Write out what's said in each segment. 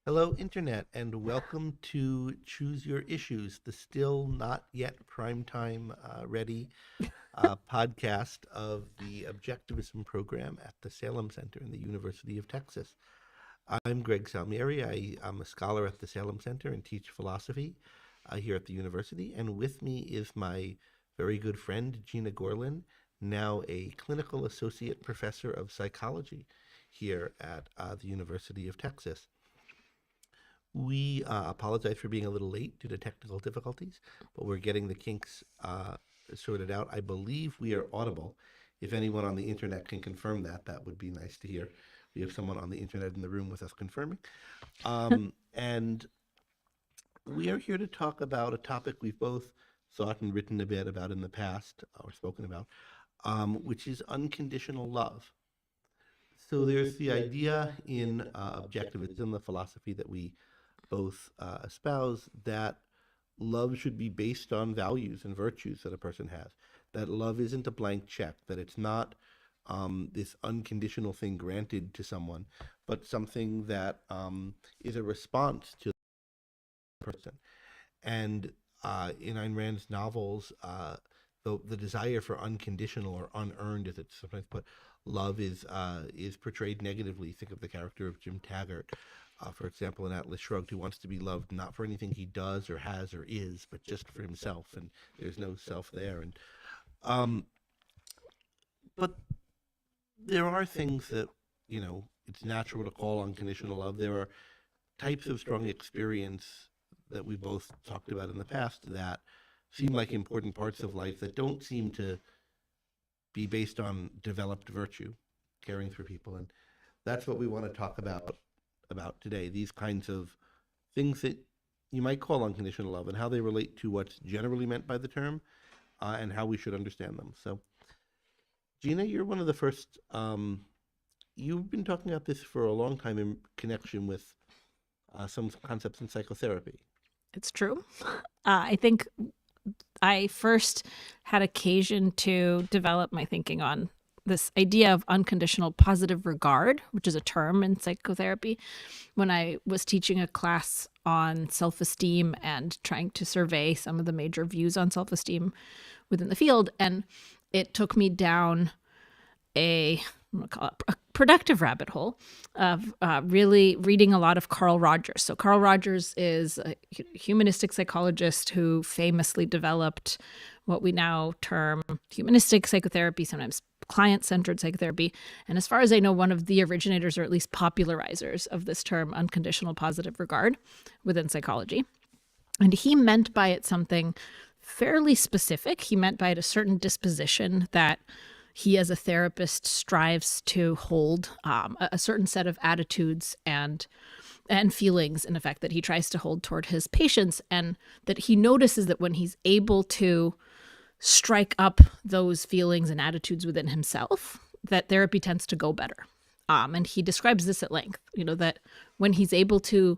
Hello, Internet, and welcome to Choose Your Issues, the still not yet primetime ready podcast of the Objectivism Program at the Salem Center in the University of Texas. I'm Greg Salmieri. I'm a scholar at the Salem Center and teach philosophy here at the university. And with me is my very good friend, Gena Gorlin, now a clinical associate professor of psychology here at the University of Texas. We apologize for being a little late due to technical difficulties, but we're getting the kinks sorted out. I believe we are audible. If anyone on the internet can confirm that, that would be nice to hear. We have someone on the internet in the room with us confirming. And we are here to talk about a topic we've both thought and written a bit about in the past, or spoken about, which is unconditional love. So there's the idea in objectivism, the philosophy that we both espouse, that love should be based on values and virtues that a person has, that love isn't a blank check, that it's not this unconditional thing granted to someone, but something that is a response to the person. And in Ayn Rand's novels, the desire for unconditional or unearned, as it's sometimes put, love is portrayed negatively. Think of the character of Jim Taggart, for example, in Atlas Shrugged, who wants to be loved not for anything he does or has or is, but just for himself, and there's no self there. And but there are things that it's natural to call unconditional love. There are types of strong experience that we both talked about in the past that seem like important parts of life that don't seem to be based on developed virtue, caring for people. And that's what we want to talk about today, these kinds of things that you might call unconditional love and how they relate to what's generally meant by the term, and how we should understand them. So, Gena, you're one of the first, you've been talking about this for a long time in connection with some concepts in psychotherapy. It's true. I think I first had occasion to develop my thinking on this idea of unconditional positive regard, which is a term in psychotherapy, when I was teaching a class on self-esteem and trying to survey some of the major views on self-esteem within the field. And it took me down I'm going to call it a productive rabbit hole of really reading a lot of Carl Rogers. So Carl Rogers is a humanistic psychologist who famously developed what we now term humanistic psychotherapy, sometimes client-centered psychotherapy. And as far as I know, one of the originators, or at least popularizers, of this term unconditional positive regard within psychology. And he meant by it something fairly specific. He meant by it a certain disposition that he, as a therapist, strives to hold, a certain set of attitudes and feelings, in effect, that he tries to hold toward his patients, and that he notices that when he's able to strike up those feelings and attitudes within himself, that therapy tends to go better. And he describes this at length, that when he's able to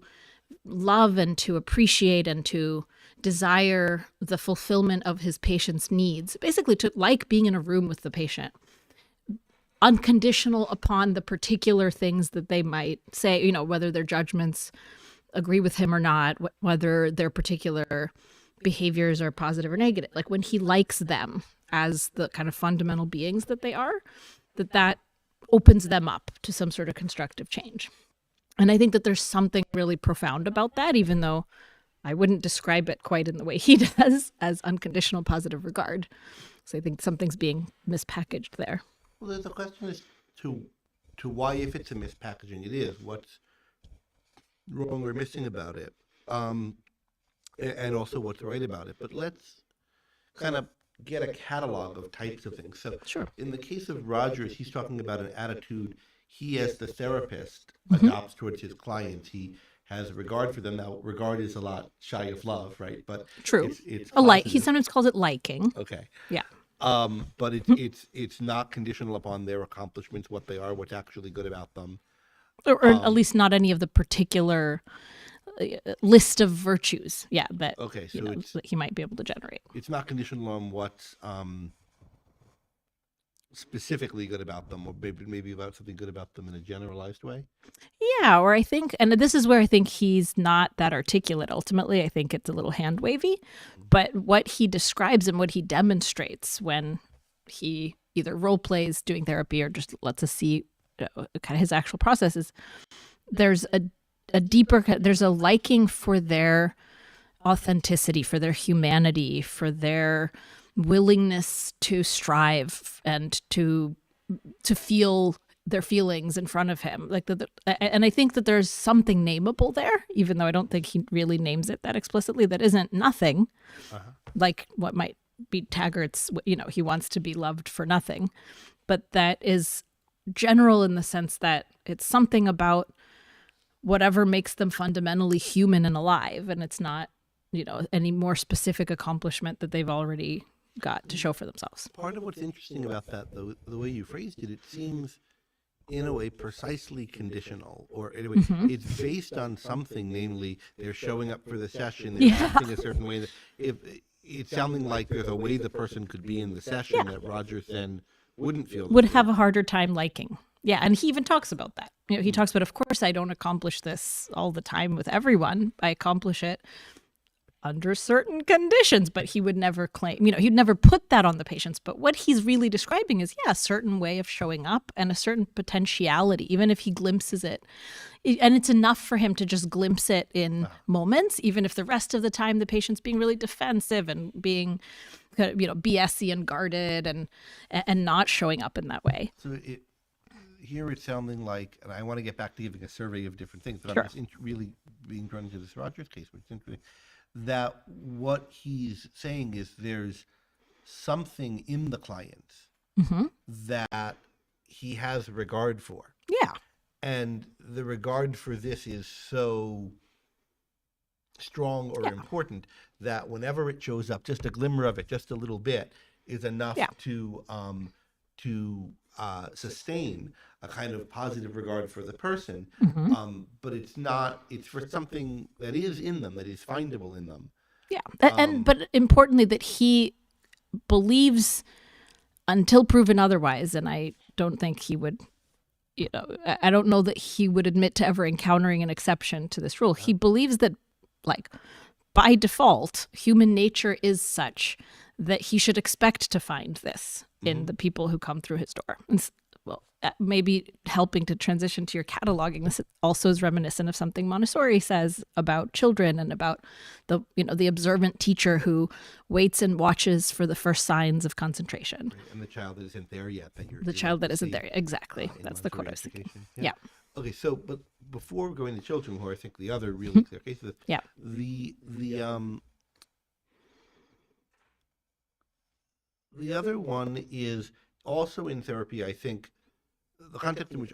love and to appreciate and to desire the fulfillment of his patient's needs, basically to like being in a room with the patient, unconditional upon the particular things that they might say, whether their judgments agree with him or not, whether their particular behaviors are positive or negative. Like when he likes them as the kind of fundamental beings that they are, that opens them up to some sort of constructive change. And I think that there's something really profound about that, even though I wouldn't describe it quite in the way he does as unconditional positive regard. So I think something's being mispackaged there. Well, the question is to why, if it's a mispackaging, it is. What's wrong or missing about it? And also what's right about it. But let's kind of get a catalog of types of things. So Sure. in the case of Rogers, he's talking about an attitude he, as the therapist, adopts towards his clients. He has a regard for them. Now, regard is a lot shy of love, right? But True. It's a like. positive. He sometimes calls it liking. Okay. Yeah. But it's not conditional upon their accomplishments, what they are, what's actually good about them. Or at least not any of the particular list of virtues, that, Okay, so that he might be able to generate. it's not conditional on specifically good about them, or maybe about something good about them in a generalized way? Yeah, or I think, and this is where I think he's not that articulate ultimately. I think it's a little hand wavy, but what he describes and what he demonstrates when he either role plays doing therapy or just lets us see kind of his actual process is there's a deeper, there's a liking for their authenticity, for their humanity, for their willingness to strive and to feel their feelings in front of him. And I think that there's something nameable there, even though I don't think he really names it that explicitly, that isn't nothing, like what might be Taggart's, he wants to be loved for nothing, but that is general in the sense that it's something about whatever makes them fundamentally human and alive, and it's not, any more specific accomplishment that they've already got to show for themselves. Part of what's interesting about that, though, the way you phrased it, it seems in a way precisely conditional, or anyway, it's based on something, namely they're showing up for the session, they're acting a certain way. If it's sounding like there's a way the person could be in the session that Rogers then would have a harder time liking. Yeah, and he even talks about that. He talks about, of course, I don't accomplish this all the time with everyone. I accomplish it under certain conditions, but he would never claim, he'd never put that on the patients. But what he's really describing is, a certain way of showing up and a certain potentiality, even if he glimpses it. And it's enough for him to just glimpse it in moments, even if the rest of the time the patient's being really defensive and being, BSy and guarded and not showing up in that way. So here it's sounding like, and I want to get back to giving a survey of different things, but I'm just really being drawn into this Rogers case, which is interesting, that what he's saying is there's something in the client that he has regard for. Yeah. And the regard for this is so strong or important that whenever it shows up, just a glimmer of it, just a little bit, is enough to sustain a kind of positive regard for the person. But it's not, it's for something that is in them, that is findable in them. Yeah. But importantly, that he believes until proven otherwise, and I don't think he would, I don't know that he would admit to ever encountering an exception to this rule. He believes that, by default, human nature is such that he should expect to find this in the people who come through his door. And, maybe helping to transition to your cataloging, this also is reminiscent of something Montessori says about children and about the observant teacher who waits and watches for the first signs of concentration. Right. And the child that isn't there yet. The child that isn't there. Exactly. That's the quote I was thinking. Yeah. Okay, so but before going to children, who I think the other really clear case of this, the other one is also in therapy. I think the context in which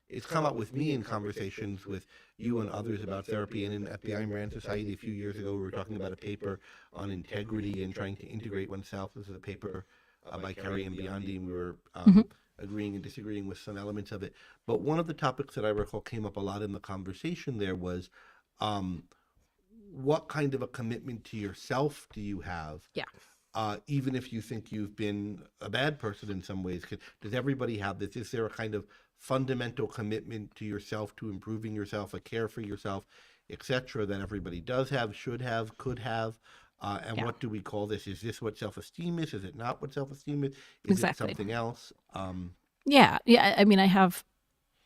it's come up with me in conversations with you and others about therapy, and at the Ayn Rand Society a few years ago, we were talking about a paper on integrity and trying to integrate oneself. This is a paper by Carrie and Biondi, and we were agreeing and disagreeing with some elements of it. But one of the topics that I recall came up a lot in the conversation there was, what kind of a commitment to yourself do you have? Yeah. Even if you think you've been a bad person in some ways, does everybody have this? Is there a kind of fundamental commitment to yourself, to improving yourself, a care for yourself, etc., that everybody does have, should have, could have? And what do we call this? Is this what self-esteem is? Is it not what self-esteem is? Is it something else? Yeah. I mean, I have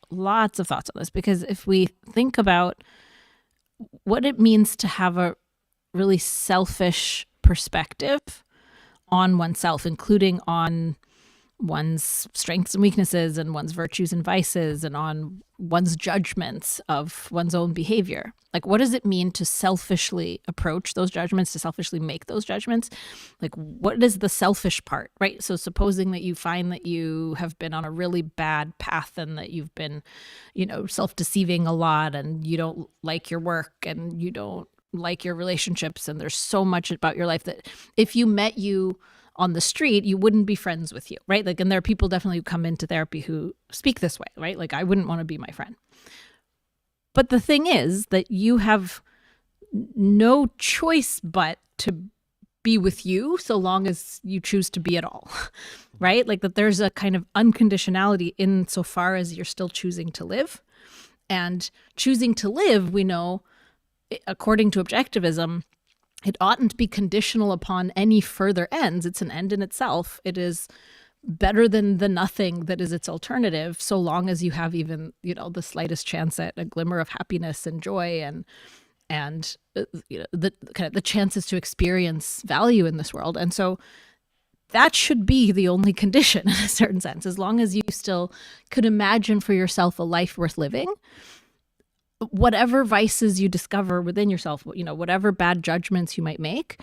lots of thoughts on this, because if we think about what it means to have a really selfish perspective on oneself, including on one's strengths and weaknesses and one's virtues and vices and on one's judgments of one's own behavior. What does it mean to selfishly approach those judgments, to selfishly make those judgments? What is the selfish part, right? So supposing that you find that you have been on a really bad path and that you've been, self-deceiving a lot, and you don't like your work and you don't like your relationships, and there's so much about your life that if you met you on the street, you wouldn't be friends with you, right? And there are people definitely who come into therapy who speak this way, right? I wouldn't want to be my friend. But the thing is that you have no choice but to be with you so long as you choose to be at all. right? Like that there's a kind of unconditionality insofar as you're still choosing to live. And choosing to live, we know, according to objectivism, it oughtn't be conditional upon any further ends. It's an end in itself. It is better than the nothing that is its alternative, so long as you have even, the slightest chance at a glimmer of happiness and joy and the kind of the chances to experience value in this world. And so that should be the only condition in a certain sense, as long as you still could imagine for yourself a life worth living. Whatever vices you discover within yourself, whatever bad judgments you might make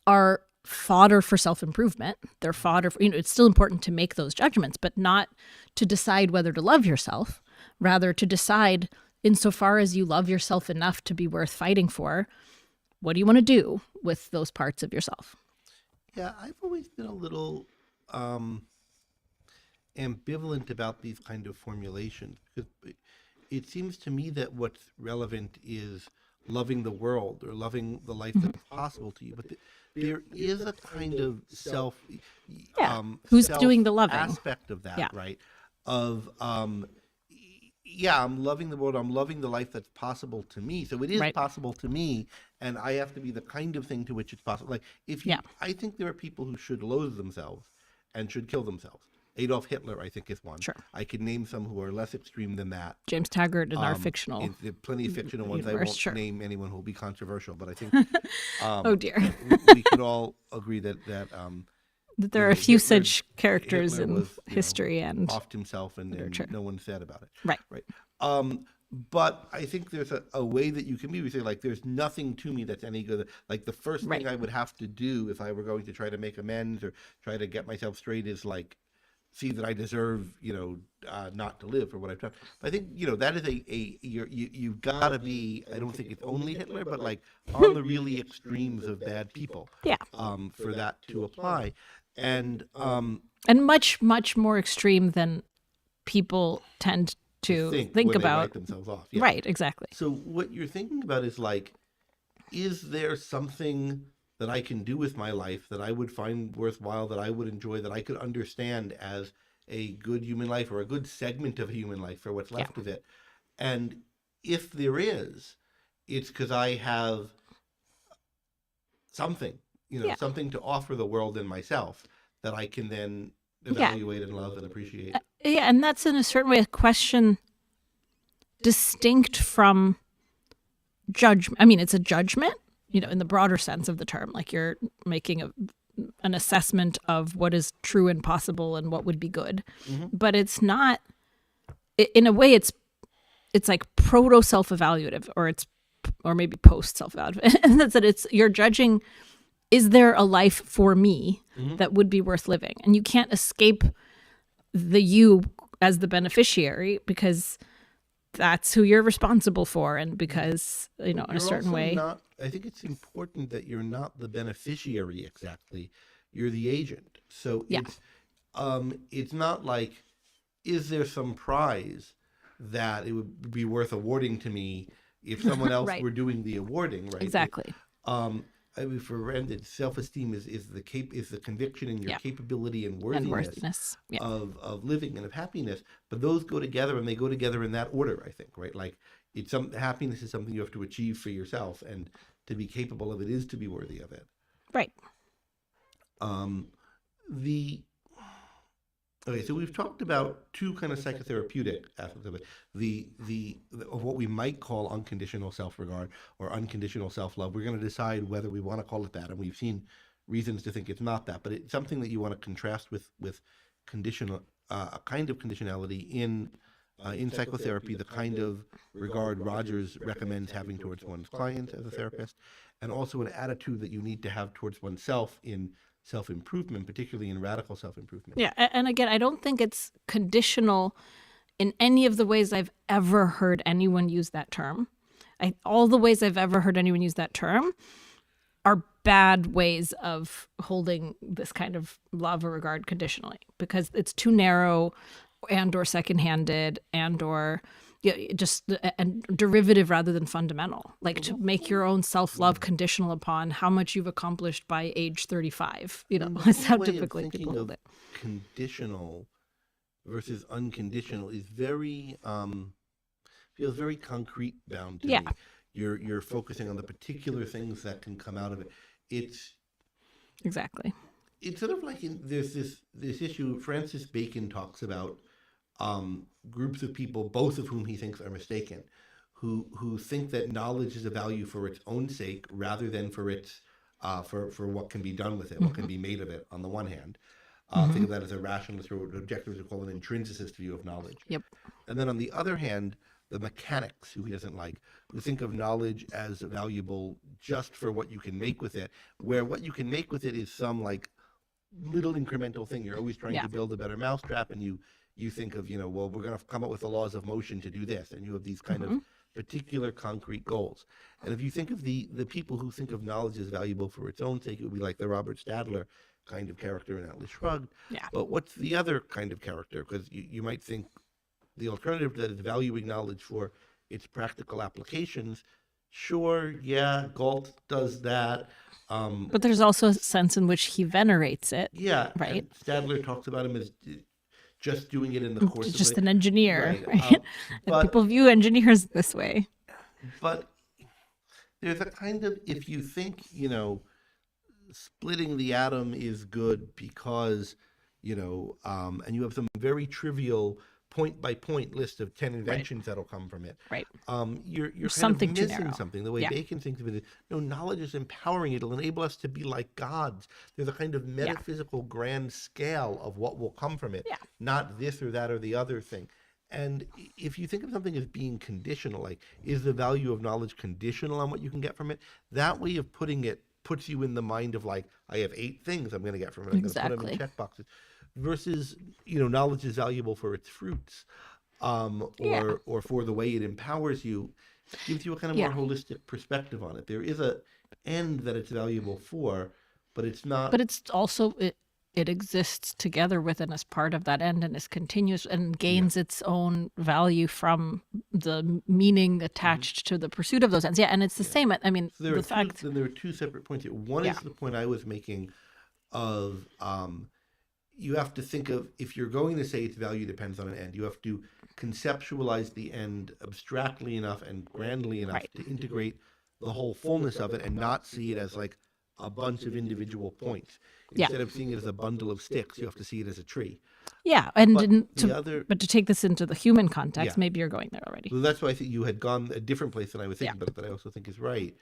are fodder for self-improvement. They're fodder for, it's still important to make those judgments, but not to decide whether to love yourself, rather to decide, insofar as you love yourself enough to be worth fighting for, what do you want to do with those parts of yourself? Yeah, I've always been a little ambivalent about these kind of formulations, because it seems to me that what's relevant is loving the world or loving the life that's possible to you. But there is a kind of who's doing the loving aspect of that, right? Of I'm loving the world. I'm loving the life that's possible to me. So it is possible to me, and I have to be the kind of thing to which it's possible. Like I think there are people who should loathe themselves and should kill themselves. Adolf Hitler, I think, is one. Sure. I could name some who are less extreme than that. James Taggart in our fictional. There are plenty of fictional ones. Universe, I won't name anyone who will be controversial, but I think oh dear, we could all agree that there are a few such characters Hitler in history and offed himself, and no one said about it. Right. But I think there's a way that you can maybe say, like, there's nothing to me that's any good. Like, the first thing I would have to do if I were going to try to make amends or try to get myself straight is, like, see that I deserve, not to live for what I've done. But I think, that is you've got to be, I don't think it's only Hitler, but like on the really extremes of bad people. Yeah. For that to apply. And much, much more extreme than people tend to think when about. They write themselves off. Yeah. Right, exactly. So what you're thinking about is, like, is there something that I can do with my life that I would find worthwhile, that I would enjoy, that I could understand as a good human life or a good segment of a human life for what's left of it? And if there is, it's because I have something, something to offer the world and myself that I can then evaluate and love and appreciate. And that's in a certain way a question distinct from judgment. I mean, it's a judgment, in the broader sense of the term, like you're making an assessment of what is true and possible and what would be good. Mm-hmm. But it's not, in a way, it's like proto self-evaluative, or maybe post self-evaluative. And that's that you're judging, is there a life for me that would be worth living? And you can't escape the you as the beneficiary, because that's who you're responsible for, and because in a certain way. I think it's important that you're not the beneficiary exactly; you're the agent. So it's not like, is there some prize that it would be worth awarding to me if someone else were doing the awarding, right? Exactly. I mean, for Rand, self-esteem is the conviction in your capability and worthiness of living and of happiness. But those go together, and they go together in that order, I think, right? Like, happiness is something you have to achieve for yourself, and to be capable of it is to be worthy of it. Right. Okay, so we've talked about two kind of psychotherapeutic aspects of it. Of what we might call unconditional self-regard or unconditional self-love. We're going to decide whether we want to call it that, and we've seen reasons to think it's not that, but it's something that you want to contrast with conditional, a kind of conditionality in psychotherapy, the kind of regard Rogers recommends having towards one's clients as a therapist, and also an attitude that you need to have towards oneself in self-improvement, particularly in radical self-improvement. Yeah, and again, I don't think it's conditional in any of the ways I've ever heard anyone use that term. All the ways I've ever heard anyone use that term are bad ways of holding this kind of love or regard conditionally, because it's too narrow and or second-handed and or Yeah, just and derivative rather than fundamental, like to make your own self-love conditional upon how much you've accomplished by age 35. The That's how whole way of typically thinking people hold of it. conditional versus unconditional is very feels very concrete bound to Yeah. me. You're focusing on the particular things that can come out of it. It's Exactly. sort of like there's this issue. Francis Bacon talks about groups of people, both of whom he thinks are mistaken, who think that knowledge is a value for its own sake rather than for its for what can be done with it, what can be made of it. On the one hand, think of that as a rationalist or what objectivists would call an intrinsicist view of knowledge. Yep. And then on the other hand, the mechanics, who he doesn't like, who think of knowledge as valuable just for what you can make with it, where what you can make with it is some like little incremental thing. You're always trying to build a better mousetrap, and you think of, well, we're going to come up with the laws of motion to do this, and you have these kind of particular concrete goals. And if you think of the people who think of knowledge as valuable for its own sake, it would be like the Robert Stadler kind of character in Atlas Shrugged. Yeah. But what's the other kind of character? Because you might think the alternative to that is valuing knowledge for its practical applications. Sure, yeah, Galt does that. But there's also a sense in which he venerates it. Yeah, Right. and Stadler talks about him as just doing it in the course Just of an engineer, right? And but people view engineers this way. but there's a kind of, if you think, splitting the atom is good because, and you have some very trivial point by point list of 10 inventions that'll come from it. Right. You're kind Something of too missing narrow. something. The way Yeah. Bacon thinks of it is, no, knowledge is empowering. It'll enable us to be like gods. There's a kind of metaphysical grand scale of what will come from it, Yeah. not this or that or the other thing. And if you think of something as being conditional, like, is the value of knowledge conditional on what you can get from it? That way of putting it puts you in the mind of like, I have 8 things I'm going to get from it. I'm going to put them in Exactly. check boxes. Versus, knowledge is valuable for its fruits, or for the way it empowers you, gives you a kind of more holistic perspective on it. There is a end that it's valuable for, but it's not. But it's also it exists together with and as part of that end and is continuous and gains its own value from the meaning attached to the pursuit of those ends. Yeah, and it's the same. I mean, So there the are fact. then there are 2 separate points here. One is the point I was making of you have to think of, if you're going to say its value depends on an end, you have to conceptualize the end abstractly enough and grandly enough Right. to integrate the whole fullness of it and not see it as like a bunch of individual points. Yeah. Instead of seeing it as a bundle of sticks, you have to see it as a tree. Yeah, and But the to take this into the human context, Yeah. maybe you're going there already. So that's why I think you had gone a different place than I was thinking, but that I also think is right.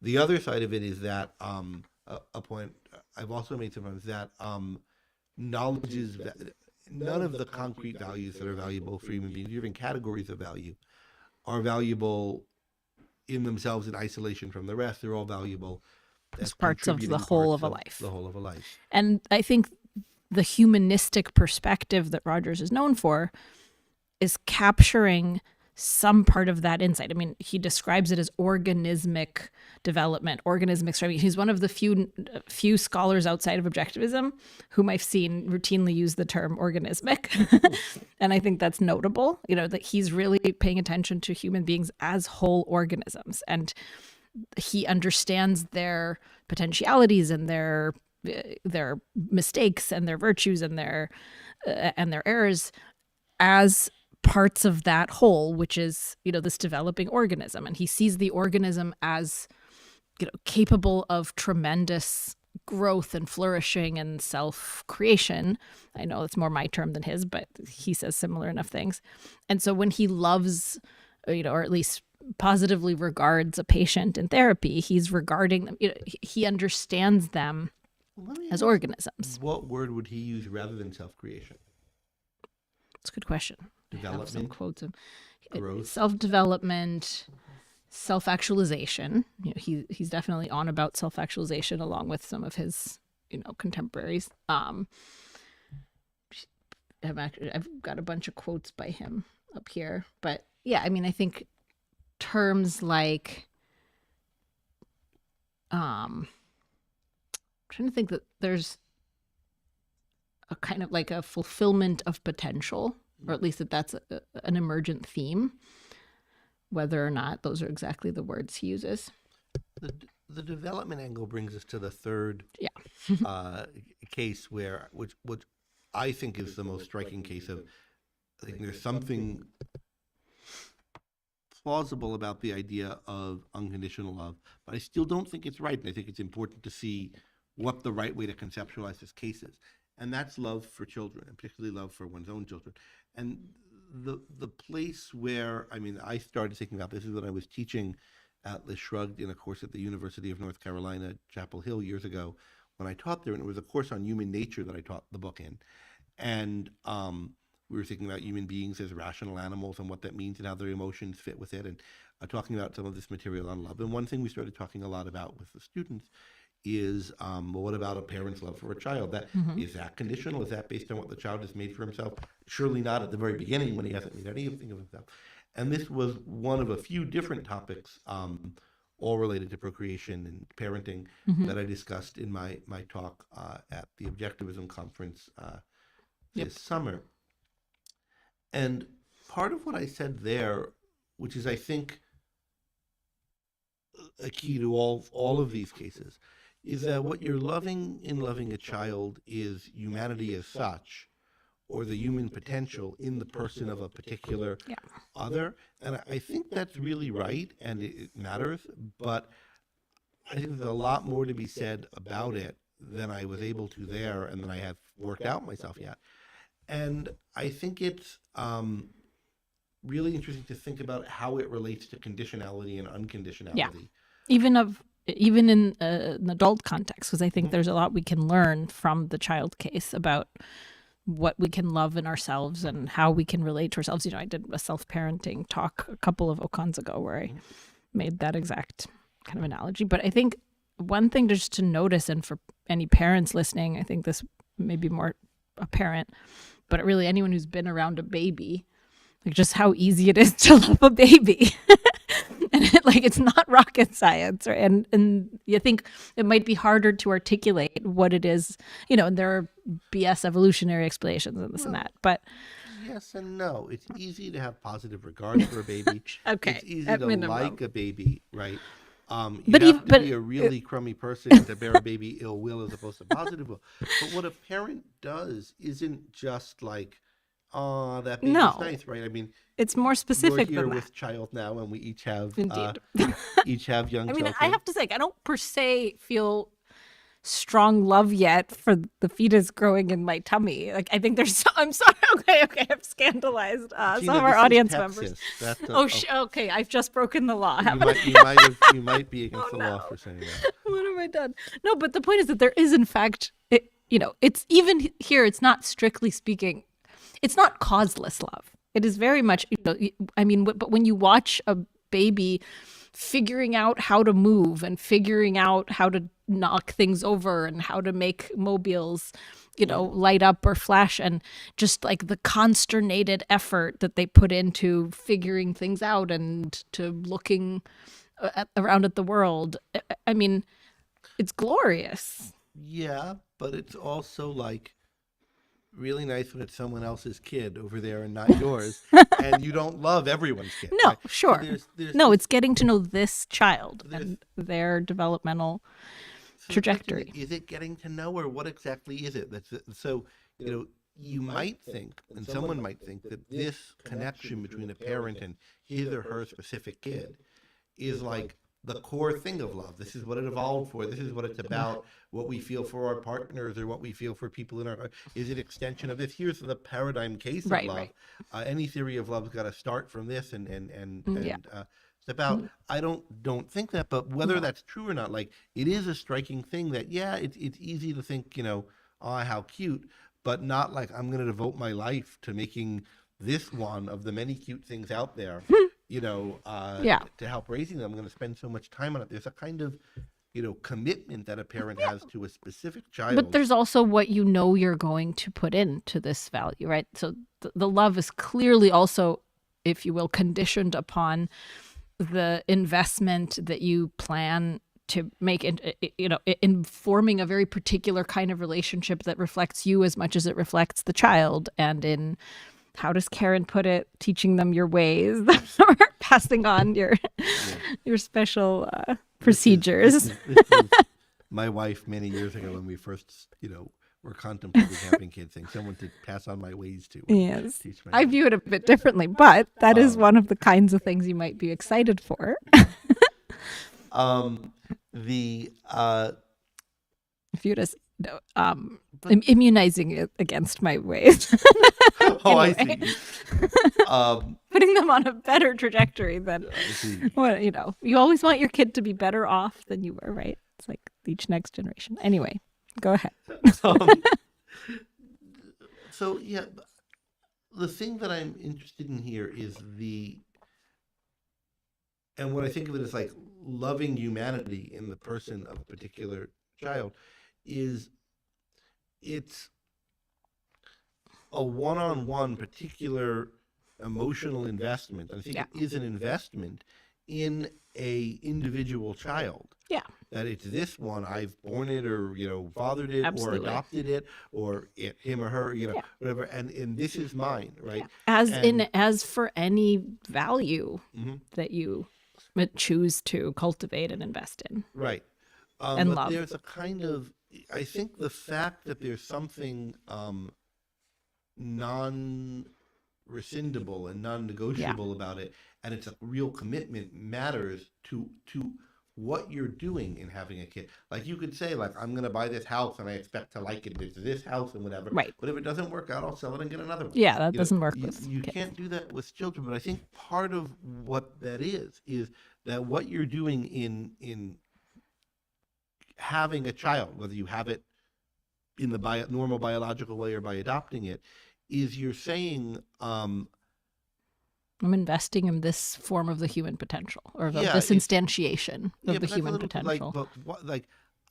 The other side of it is that a point I've also made sometimes that knowledge is none of the concrete values that are valuable for human beings, even categories of value, are valuable in themselves in isolation from the rest. They're all valuable As parts of the whole of a life. The whole of a life. And I think the humanistic perspective that Rogers is known for is capturing some part of that insight. I mean, he describes it as organismic development, organismic striving. He's one of the few scholars outside of objectivism whom I've seen routinely use the term organismic. And I think that's notable, that he's really paying attention to human beings as whole organisms. And he understands their potentialities and their mistakes and their virtues and their errors as parts of that whole, which is, this developing organism. And he sees the organism as, capable of tremendous growth and flourishing and self-creation. I know it's more my term than his, but he says similar enough things. And so when he loves, or at least positively regards a patient in therapy, he's regarding them, he understands them as organisms. What word would he use rather than self-creation? That's a good question. I have some Development, quotes of growth. self-development, self-actualization. He's definitely on about self-actualization along with some of his, contemporaries. I've got a bunch of quotes by him up here, but yeah, I mean, I think terms like, I'm trying to think that there's a kind of like a fulfillment of potential, or at least that's an emergent theme. whether or not those are exactly the words he uses. The development angle brings us to the third case which I think is the most striking case of, I think there's something plausible about the idea of unconditional love, but I still don't think it's right. And I think it's important to see what the right way to conceptualize this case is. And that's love for children, and particularly love for one's own children. And the place where, I started thinking about this is when I was teaching Atlas Shrugged in a course at the University of North Carolina, Chapel Hill, years ago, when I taught there, and it was a course on human nature that I taught the book in. And we were thinking about human beings as rational animals and what that means and how their emotions fit with it, and talking about some of this material on love. And one thing we started talking a lot about with the students is, well, what about a parent's love for a child? Is that conditional? Is that based on what the child has made for himself? Surely not at the very beginning when he hasn't made anything of himself. And this was one of a few different topics, all related to procreation and parenting, that I discussed in my talk at the Objectivism Conference this summer. And part of what I said there, which is, I think, a key to all of these cases, is that what you're loving in loving a child is humanity as such, or the human potential in the person of a particular other. And I think that's really right, and it matters, but I think there's a lot more to be said about it than I was able to there, and than I have worked out myself yet. And I think it's really interesting to think about how it relates to conditionality and unconditionality. Yeah. Even in an adult context, because I think there's a lot we can learn from the child case about what we can love in ourselves and how we can relate to ourselves. I did a self-parenting talk a couple of Ocons ago where I made that exact kind of analogy. But I think one thing just to notice, and for any parents listening, I think this may be more apparent, but really anyone who's been around a baby, like just how easy it is to love a baby. And it's not rocket science, right? And you think it might be harder to articulate what it is, and there are BS evolutionary explanations and this and that, but yes and no. It's easy to have positive regard for a baby. Okay, it's easy at to minimum. like a baby, right? You But have even- to but- be a really crummy person to bear a baby ill will as opposed to positive will. But what a parent does isn't just like, oh, that baby's No. nice, right? It's more specific we're here than that. with child now, and we each have Indeed. young I children. I have to say, I don't per se feel strong love yet for the fetus growing in my tummy. I think there's, I'm sorry. Okay, I've scandalized some Gina, of our this is audience Texas. members. That's Okay, I've just broken the law. you might be against the law for saying that. What have I done? No, but the point is that there is, in fact, it's even here, it's not strictly speaking, it's not causeless love. It is very much, but when you watch a baby figuring out how to move and figuring out how to knock things over and how to make mobiles, light up or flash, and just the consternated effort that they put into figuring things out and to looking around at the world. It's glorious. Yeah, but it's also really nice when it's someone else's kid over there and not yours, and you don't love everyone's kid. No, right? sure. There's No, it's getting to know this child and their developmental trajectory. Is it getting to know, or what exactly is it? So, you might think, and someone might think, that this connection between a parent and his or her specific kid is the core thing of love. This is what it evolved for. This is what it's about. What we feel for our partners, or what we feel for people in our, is it extension of this? Here's the paradigm case of love. Right. Any theory of love's got to start from this and Yeah. step out. I don't think that, but whether that's true or not, it is a striking thing that it's easy to think, oh, how cute, but not I'm going to devote my life to making this one of the many cute things out there. To help raising them. I'm going to spend so much time on it. There's a kind of, commitment that a parent has to a specific child. But there's also what you're going to put into this value, right? So the love is clearly also, if you will, conditioned upon the investment that you plan to make in forming a very particular kind of relationship that reflects you as much as it reflects the child, and in how does Karen put it? Teaching them your ways, or passing on your special procedures. This was my wife many years ago when we first, were contemplating having kids, saying someone to pass on my ways to. Yes, Teach my I kids. view it a bit differently, but that is one of the kinds of things you might be excited for. The Viewed as immunizing it against my ways. oh, Anyway. I see. Putting them on a better trajectory than I see. what you always want your kid to be better off than you were, right? It's like each next generation. Anyway, go ahead. So yeah, the thing that I'm interested in here is and what I think of it as like loving humanity in the person of a particular child is it's a one-on-one particular emotional investment. I think Yeah. it is an investment in a individual child. Yeah. That it's this one, I've born it or, fathered it Absolutely. or adopted it or him or her, Yeah. whatever. And this is mine, right? As for any value Mhm. that you would choose to cultivate and invest in. Right. And but love. there's a kind of, I think the fact that there's something non-rescindable and non-negotiable about it, and it's a real commitment, matters to what you're doing in having a kid. Like you could say, like, I'm going to buy this house and I expect to like it. It's this house and whatever. Right. But if it doesn't work out, I'll sell it and get another one. Yeah, that You know, doesn't work you, with you kids. can't do that with children. But I think part of what that is that what you're doing in having a child, whether you have it in the normal biological way or by adopting it, is you're saying, I'm investing in this form of the human potential, or of Yeah, this it's- instantiation of yeah, the but that's a human little bit like, potential.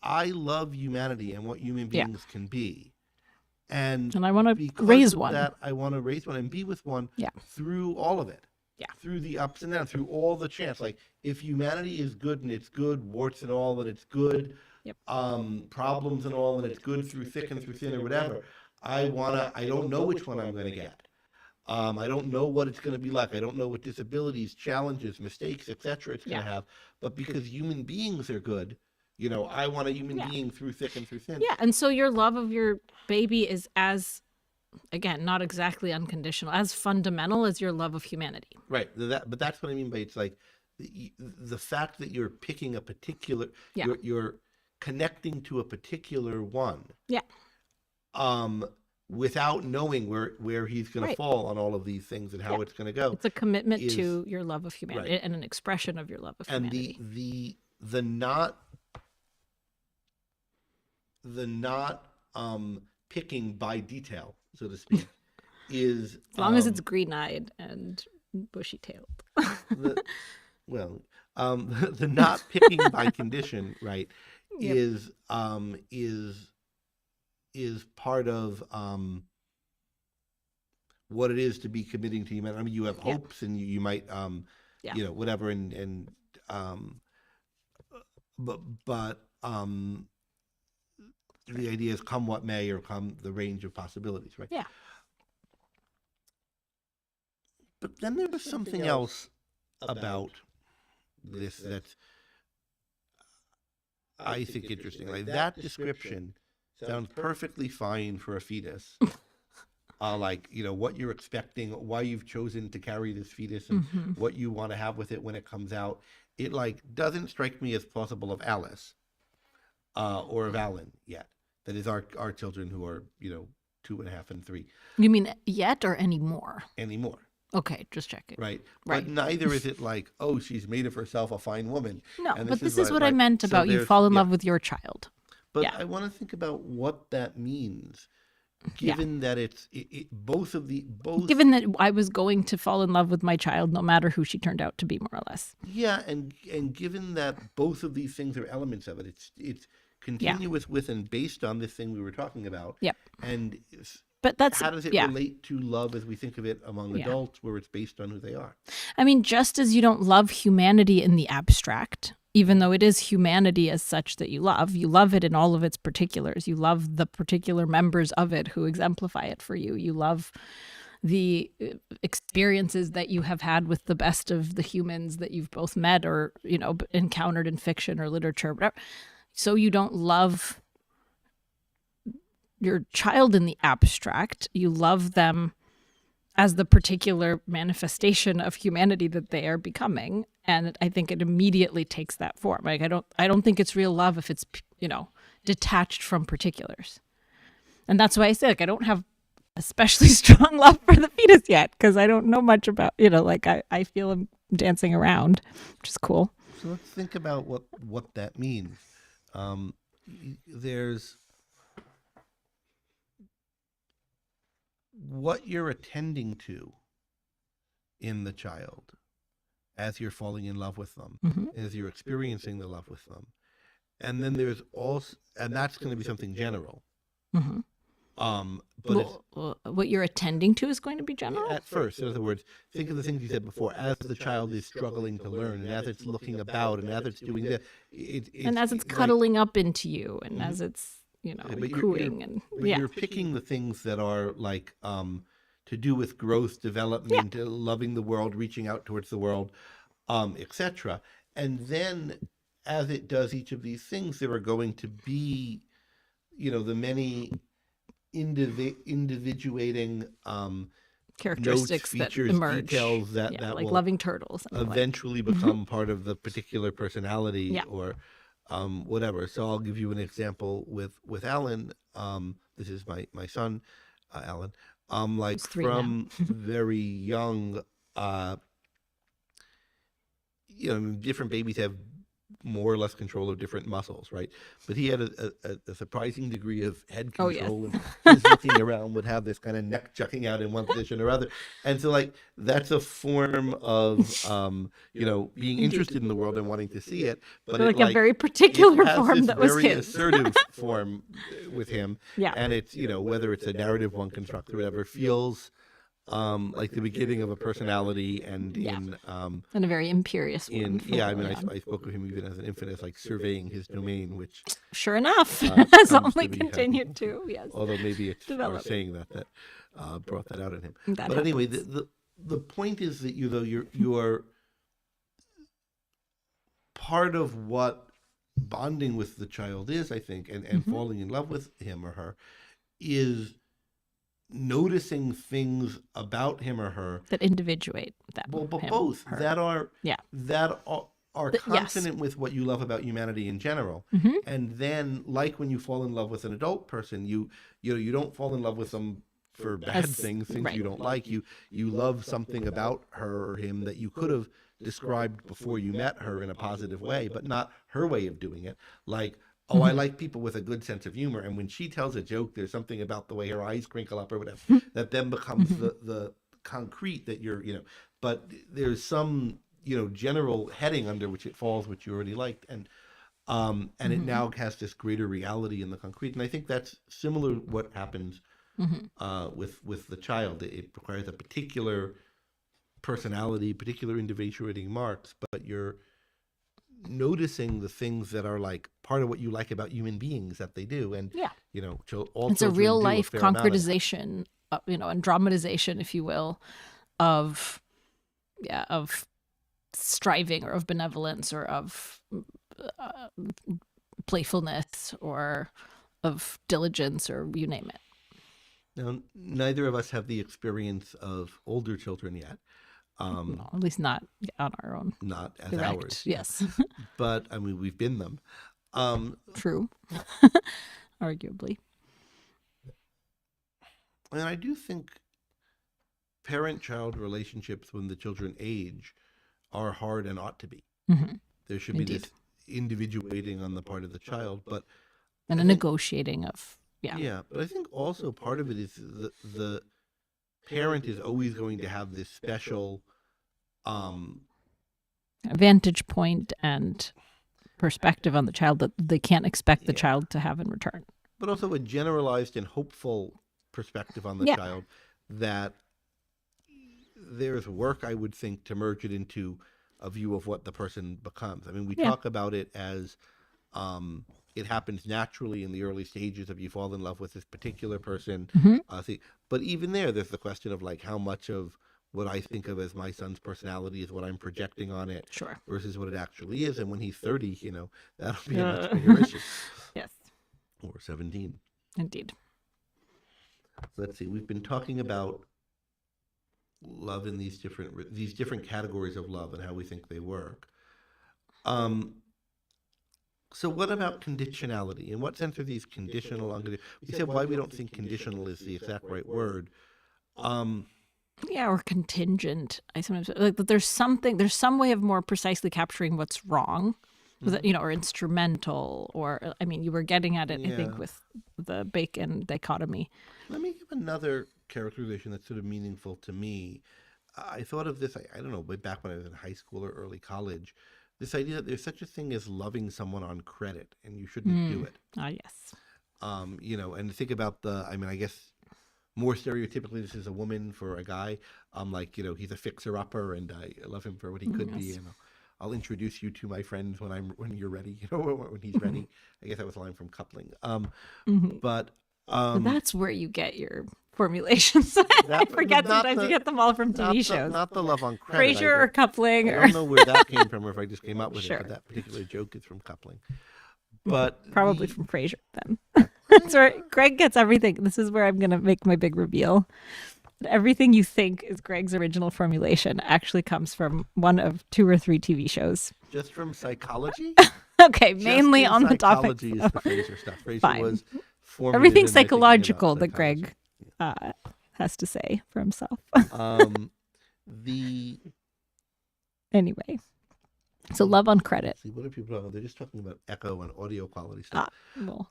I love humanity and what human Yeah. beings can be. And And I want to because raise of one. that, I want to raise one and be with one Yeah. through all of it. Yeah. Through the ups and downs, through all the chance. Like if humanity is good and it's good, warts and all, and it's good, Yep. problems and all, and it's good through thick and through thin or whatever. I don't know which one I'm going to get. I don't know what it's going to be like. I don't know what disabilities, challenges, mistakes, etc. it's going to have. But because human beings are good, I want a human Yeah. being through thick and through thin. Yeah, and so your love of your baby is as, again, not exactly unconditional, as fundamental as your love of humanity. Right. But that's what I mean by it's like the fact that you're picking a particular, Yeah. you're connecting to a particular one. Yeah. Without knowing where he's going Right. to fall on all of these things and how Yeah. it's going to go. It's a commitment is- to your love of humanity right. and an expression of your love of And humanity. the not picking by detail, so to speak, is As long as it's green-eyed and bushy-tailed. the not picking by condition, right, Yep. is part of what it is to be committing to humanity. I mean, you have Yeah. hopes and you might Yeah. whatever and but the idea is come what may or come the range of possibilities, right? Yeah. But then there was something else about this that's I think interesting. Like that description sounds perfectly fine for a fetus. What you're expecting, why you've chosen to carry this fetus, and Mhm. what you want to have with it when it comes out. It doesn't strike me as plausible of Alice or of Alan yet. That is our children who are 2.5 and 3 You mean yet or anymore? anymore. Okay, just checking. Right. Right. But neither is it like, oh, she's made of herself a fine woman. No, And but this is like- what I right. meant So about you there's- fall in yeah. love with your child. But Yeah. I want to think about what that means, given that it's both. Given that I was going to fall in love with my child no matter who she turned out to be, more or less. Yeah, and given that both of these things are elements of it, it's continuous with and based on this thing we were talking about. Yep. And But that's, how does it yeah. relate to love as we think of it among Yeah. adults, where it's based on who they are? I mean, just as you don't love humanity in the abstract, even though it is humanity as such that you love it in all of its particulars. You love the particular members of it who exemplify it for you. You love the experiences that you have had with the best of the humans that you've both met or, encountered in fiction or literature, whatever. So you don't love your child in the abstract. You love them as the particular manifestation of humanity that they are becoming. And I think it immediately takes that form. Like, I don't think it's real love if it's, detached from particulars. And that's why I say, like, I don't have especially strong love for the fetus yet, because I don't know much about, I feel him dancing around, which is cool. So let's think about what that means. There's what you're attending to in the child as you're falling in love with them, as you're experiencing the love with them. And then there's also, and that's going to be something general. But what you're attending to is going to be general? At first, in other words, think of the things you said before. As the child is struggling to learn, and as it's looking about, and as it's doing this, and as it's cuddling up into you, and as it's cooing, you're picking the things that are like to do with growth, development, loving the world, reaching out towards the world, etc. And then, as it does each of these things, there are going to be, the many individuating characteristics notes, features, that emerge, details that like will loving turtles, eventually become part of the particular personality or whatever. So I'll give you an example with Alan. This is my son, Alan. Like from very young, different babies have more or less control of different muscles, right? But he had a surprising degree of head control, and his looking around would have this kind of neck chucking out in one position or other. And so, like, that's a form of, being interested in the world and wanting to see it. But like a very particular form that was very his. assertive form with him. Yeah. And it's, whether it's a narrative one constructs or whatever, feels like the beginning of a personality, and and a very imperious one. I spoke of him even as an infant as like surveying his domain, which sure enough has only continued to, yes. Although maybe it's our saying that brought that out in him. But anyway, the point is that you're part of what bonding with the child is, I think, and falling in love with him or her is noticing things about him or her that individuate that. Well, but him, both her. that are consonant with what you love about humanity in general. And then, like when you fall in love with an adult person, you don't fall in love with them for bad things you don't like. You love something about her or him that you could have described before you met her in a positive way, but not her way of doing it. Like, I like people with a good sense of humor, and when she tells a joke, there's something about the way her eyes crinkle up or whatever that then becomes the concrete that but there's some general heading under which it falls, which you already liked, and it now has this greater reality in the concrete. And I think that's similar to what happens with the child. It requires a particular personality, particular individuating marks, but you're noticing the things that are like part of what you like about human beings that they do. And it's a real life concretization, and dramatization, if you will, of striving or of benevolence or of playfulness or of diligence, or you name it. Now, neither of us have the experience of older children yet. No, at least not on our own. Not as direct, ours. Yes. But, I mean, we've been them. True. Arguably. And I do think parent-child relationships when the children age are hard and ought to be. There should be this individuating on the part of the child, and a negotiating of, Yeah, but I think also part of it is the parent is always going to have this special vantage point and perspective on the child that they can't expect the child to have in return. But also a generalized and hopeful perspective on the child that there's work, I would think, to merge it into a view of what the person becomes. I mean, we talk about it as it happens naturally in the early stages of you fall in love with this particular person. Hmm. But even there's the question of like how much of what I think of as my son's personality is what I'm projecting on it Sure. versus what it actually is. And when he's 30, that'll be a much Uh, bigger issue. yes, Or 17. indeed. So let's see. We've been talking about love in these different categories of love and how we think they work. So what about conditionality? In what sense are these conditional, unconditional? We said why we don't think conditional is the exact right word. Yeah, or contingent. I sometimes like that. There's some way of more precisely capturing what's wrong, or instrumental, or I mean, you were getting at it. I think Yeah. with the Bacon dichotomy. Let me give another characterization that's sort of meaningful to me. I thought of this, I don't know, way back when I was in high school or early college, this idea that there's such a thing as loving someone on credit and you shouldn't do it. Ah, yes. And think about I guess more stereotypically, this is a woman for a guy. He's a fixer-upper and I love him for what he could be. Yes. And I'll introduce you to my friends when you're ready, when he's ready. I guess that was a line from Coupling. But So that's where you get your formulations. I forget not sometimes the- you get them all from not TV the, shows. not the love on credit. Frasier or Coupling I or don't know where that came from or if I just came up with Sure. it, but that particular joke is from Coupling. But probably from Frasier then. That's where Greg gets everything. This is where I'm going to make my big reveal. Everything you think is Greg's original formulation actually comes from one of 2 or 3 TV shows. just from psychology, Okay, mainly just in on the topic. psychology is the Fraser stuff. Fraser Fine. was formulated Everything in, I think, psychological that psychology. Greg has to say for himself. The Anyway, so love on credit. see, what are people talking about? They're just talking about echo and audio quality stuff. Well,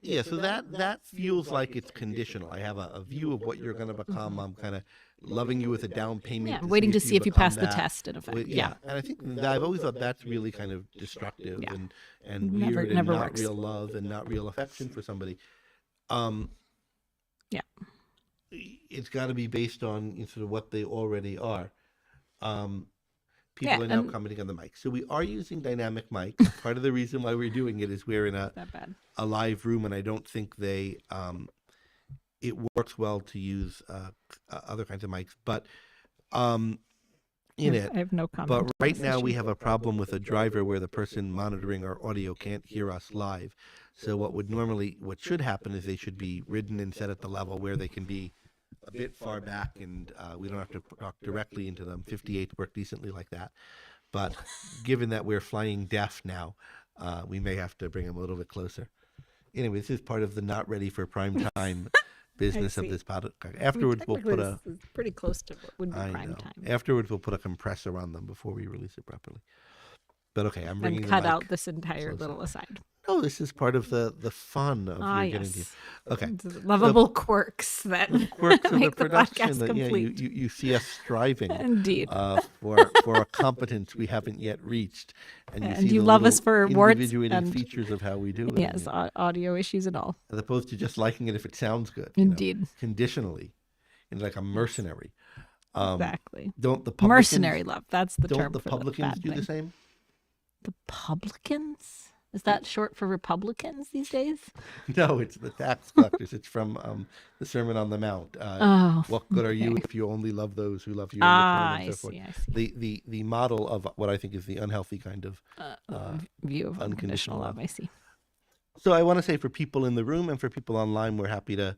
Yeah, so that feels like it's conditional. I have a view of what you're going to become. I'm kind of loving you with a down payment. yeah, waiting to see if you become pass the that. test. In effect, Yeah, and I think that I've always thought that's really kind of destructive Yeah. and Never- weird and never not works. real love and not real affection for somebody. Yeah. It's got to be based on sort of what they already are. Yeah, People are now and- commenting on the mic. So we are using dynamic mics. Part of the reason why we're doing it is we're in a that bad. live room, and I don't think it works well to use other kinds of mics. But in it, I have no comment. but on right this now issue. we have a problem with a driver where the person monitoring our audio can't hear us live. So what should happen is they should be ridden and set at the level where they can be a bit far back and we don't have to talk directly into them. 58 work decently like that. But given that we're flying deaf now, we may have to bring them a little bit closer. Anyway, this is part of the not ready for prime time business of see. this podcast. Afterwards, we'll put a This is pretty close to what would be I prime know. time. Afterwards, we'll put a compressor on them before we release it properly. But okay, I'm bringing And the cut mic out this entire closer. little aside. No, this is part of the fun of Ah, your getting to. yes. Okay, The lovable quirks that quirks of the make the production podcast that complete. you see us striving Indeed. for a competence we haven't yet reached, and And see you the love us little for warts individuated and- features of how we do it. Yes, audio issues and all. As opposed to just liking it if it sounds good. Indeed. Conditionally, and like a mercenary. Exactly. Don't the publicans, Mercenary love. That's the term Don't the for publicans bad do the thing. same? The publicans? Is that short for Republicans these days? No, it's the tax collectors. It's from the Sermon on the Mount. Oh, What good are you okay. if you only love those who love you? Ah, and I so forth. see. I see. The model of what I think is the unhealthy kind of. View of unconditional unconditional love. love. I see. So I want to say for people in the room and for people online, we're happy to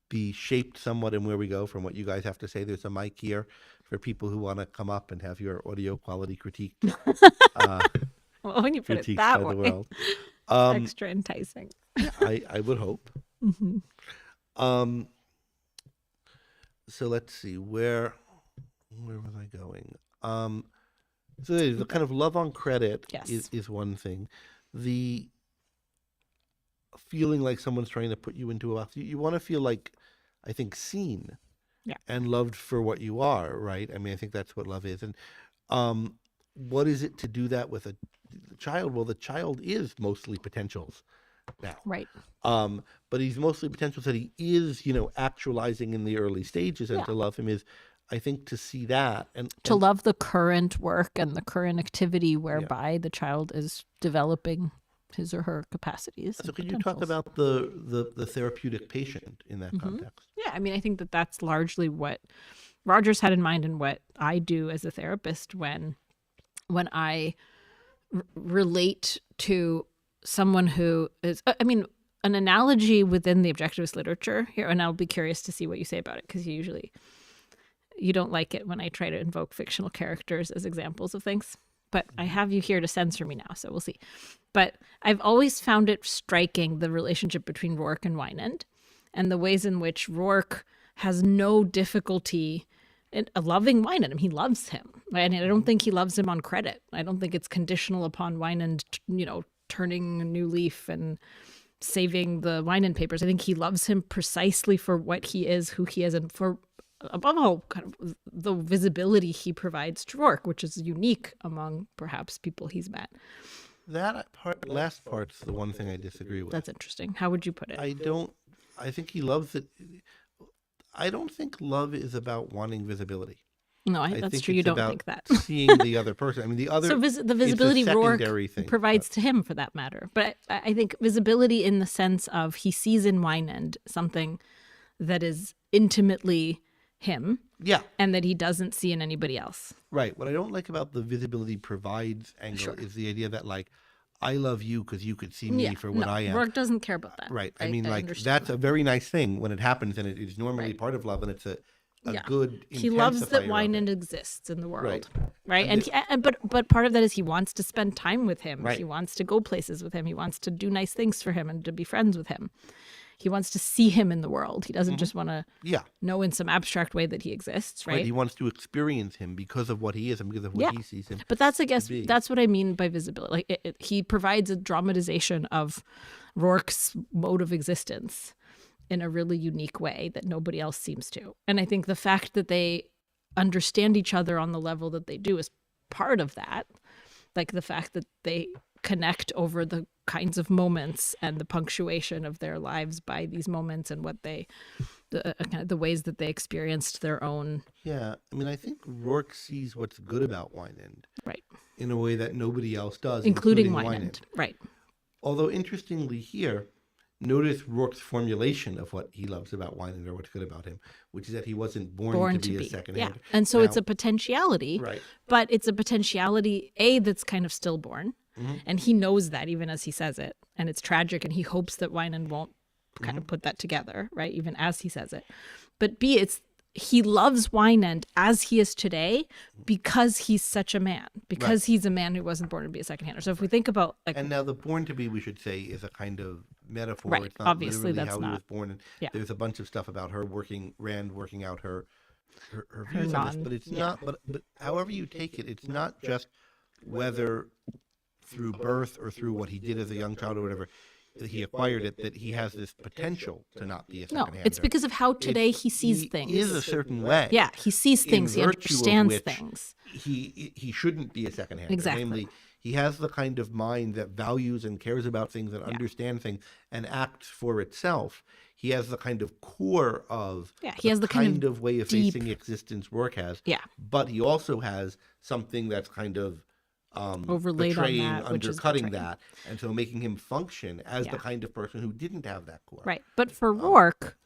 be shaped somewhat in where we go from what you guys have to say. There's a mic here for people who want to come up and have your audio quality critiqued. Well, when you put it critiqued that by way, the world. extra enticing. I would hope. Mhm. So let's see where was I going? So the kind of love on credit Yes. is one thing. The feeling like someone's trying to put you into a box. You want to feel like, I think, seen, Yeah. and loved for what you are. Right? I mean, I think that's what love is. And what is it to do that with a child? Well, the child is mostly potentials now. Right. But he's mostly potentials that he is, actualizing in the early stages, and Yeah. to love him is I think to see that to love the current work and the current activity whereby the child is developing his or her capacities. So could you talk about the therapeutic patient in that context? Yeah, I mean, I think that that's largely what Rogers had in mind and what I do as a therapist when I relate to someone who is, I mean, an analogy within the objectivist literature here, and I'll be curious to see what you say about it, because you don't like it when I try to invoke fictional characters as examples of things. But I have you here to censor me now, so we'll see. But I've always found it striking, the relationship between Rourke and Wynand, and the ways in which Rourke has no difficulty in loving Wynand. I mean, he loves him, right? And I don't think he loves him on credit. I don't think it's conditional upon Wynand, turning a new leaf and saving the Wynand papers. I think he loves him precisely for what he is, who he is, and for, above all, kind of the visibility he provides to Rourke, which is unique among perhaps people he's met. That last part's the one thing I disagree with. That's interesting. How would you put it? I think he loves it. I don't think love is about wanting visibility. No, that's true. You don't think that. Seeing the other person. I mean, the other. So the visibility Rourke thing, provides to him, for that matter. But I think visibility in the sense of he sees in Wynand something that is intimately him. Yeah. And that he doesn't see in anybody else. Right. What I don't like about the visibility provides angle is the idea that, like, I love you because you could see me for what I am. Rourke doesn't care about that. Right. I mean, that's a very nice thing when it happens, and it is normally part of love, and it's a good intensifier. He loves that Wynand exists in the world, right? But part of that is he wants to spend time with him. Right. He wants to go places with him. He wants to do nice things for him and to be friends with him. He wants to see him in the world. He doesn't just want to know in some abstract way that he exists, right? He wants to experience him because of what he is and because of what he sees him. But that's, I guess, that's what I mean by visibility. Like he provides a dramatization of Rourke's mode of existence in a really unique way that nobody else seems to. And I think the fact that they understand each other on the level that they do is part of that. Like the fact that they connect over the kinds of moments and the punctuation of their lives by these moments and what the ways that they experienced their own. Yeah. I mean, I think Rourke sees what's good about Wynand. Right. In a way that nobody else does. Including Wynand. Right. Although interestingly here, notice Rourke's formulation of what he loves about Wynand or what's good about him, which is that he wasn't born to be a second-hand. Yeah. And so it's a potentiality, right? But it's a potentiality, that's kind of stillborn. And he knows that even as he says it. And it's tragic, and he hopes that Wynand won't kind of put that together, right? Even as he says it. But B, he loves Wynand as he is today because he's such a man, because he's a man who wasn't born to be a second-hander. So if we think about and now the born to be, we should say, is a kind of metaphor. Right. It's not Obviously, that's how not. He was born. And there's a bunch of stuff about her working out her views on this, but it's not. But however you take it, it's not just whether through birth or through what he did as a young child or whatever. He acquired it, that he has this potential to not be a second-hander. No, it's because of how today he sees things. He is a certain way. Yeah, he sees things, he understands things. He shouldn't be a second-hander. Exactly. Namely, he has the kind of mind that values and cares about things and understands things and acts for itself. He has the kind of core of he has the kind of way of facing existence Rourke has. Yeah. But he also has something that's kind of overlaid betraying, on that, undercutting that, and so making him function as the kind of person who didn't have that core. Right. But for Rourke,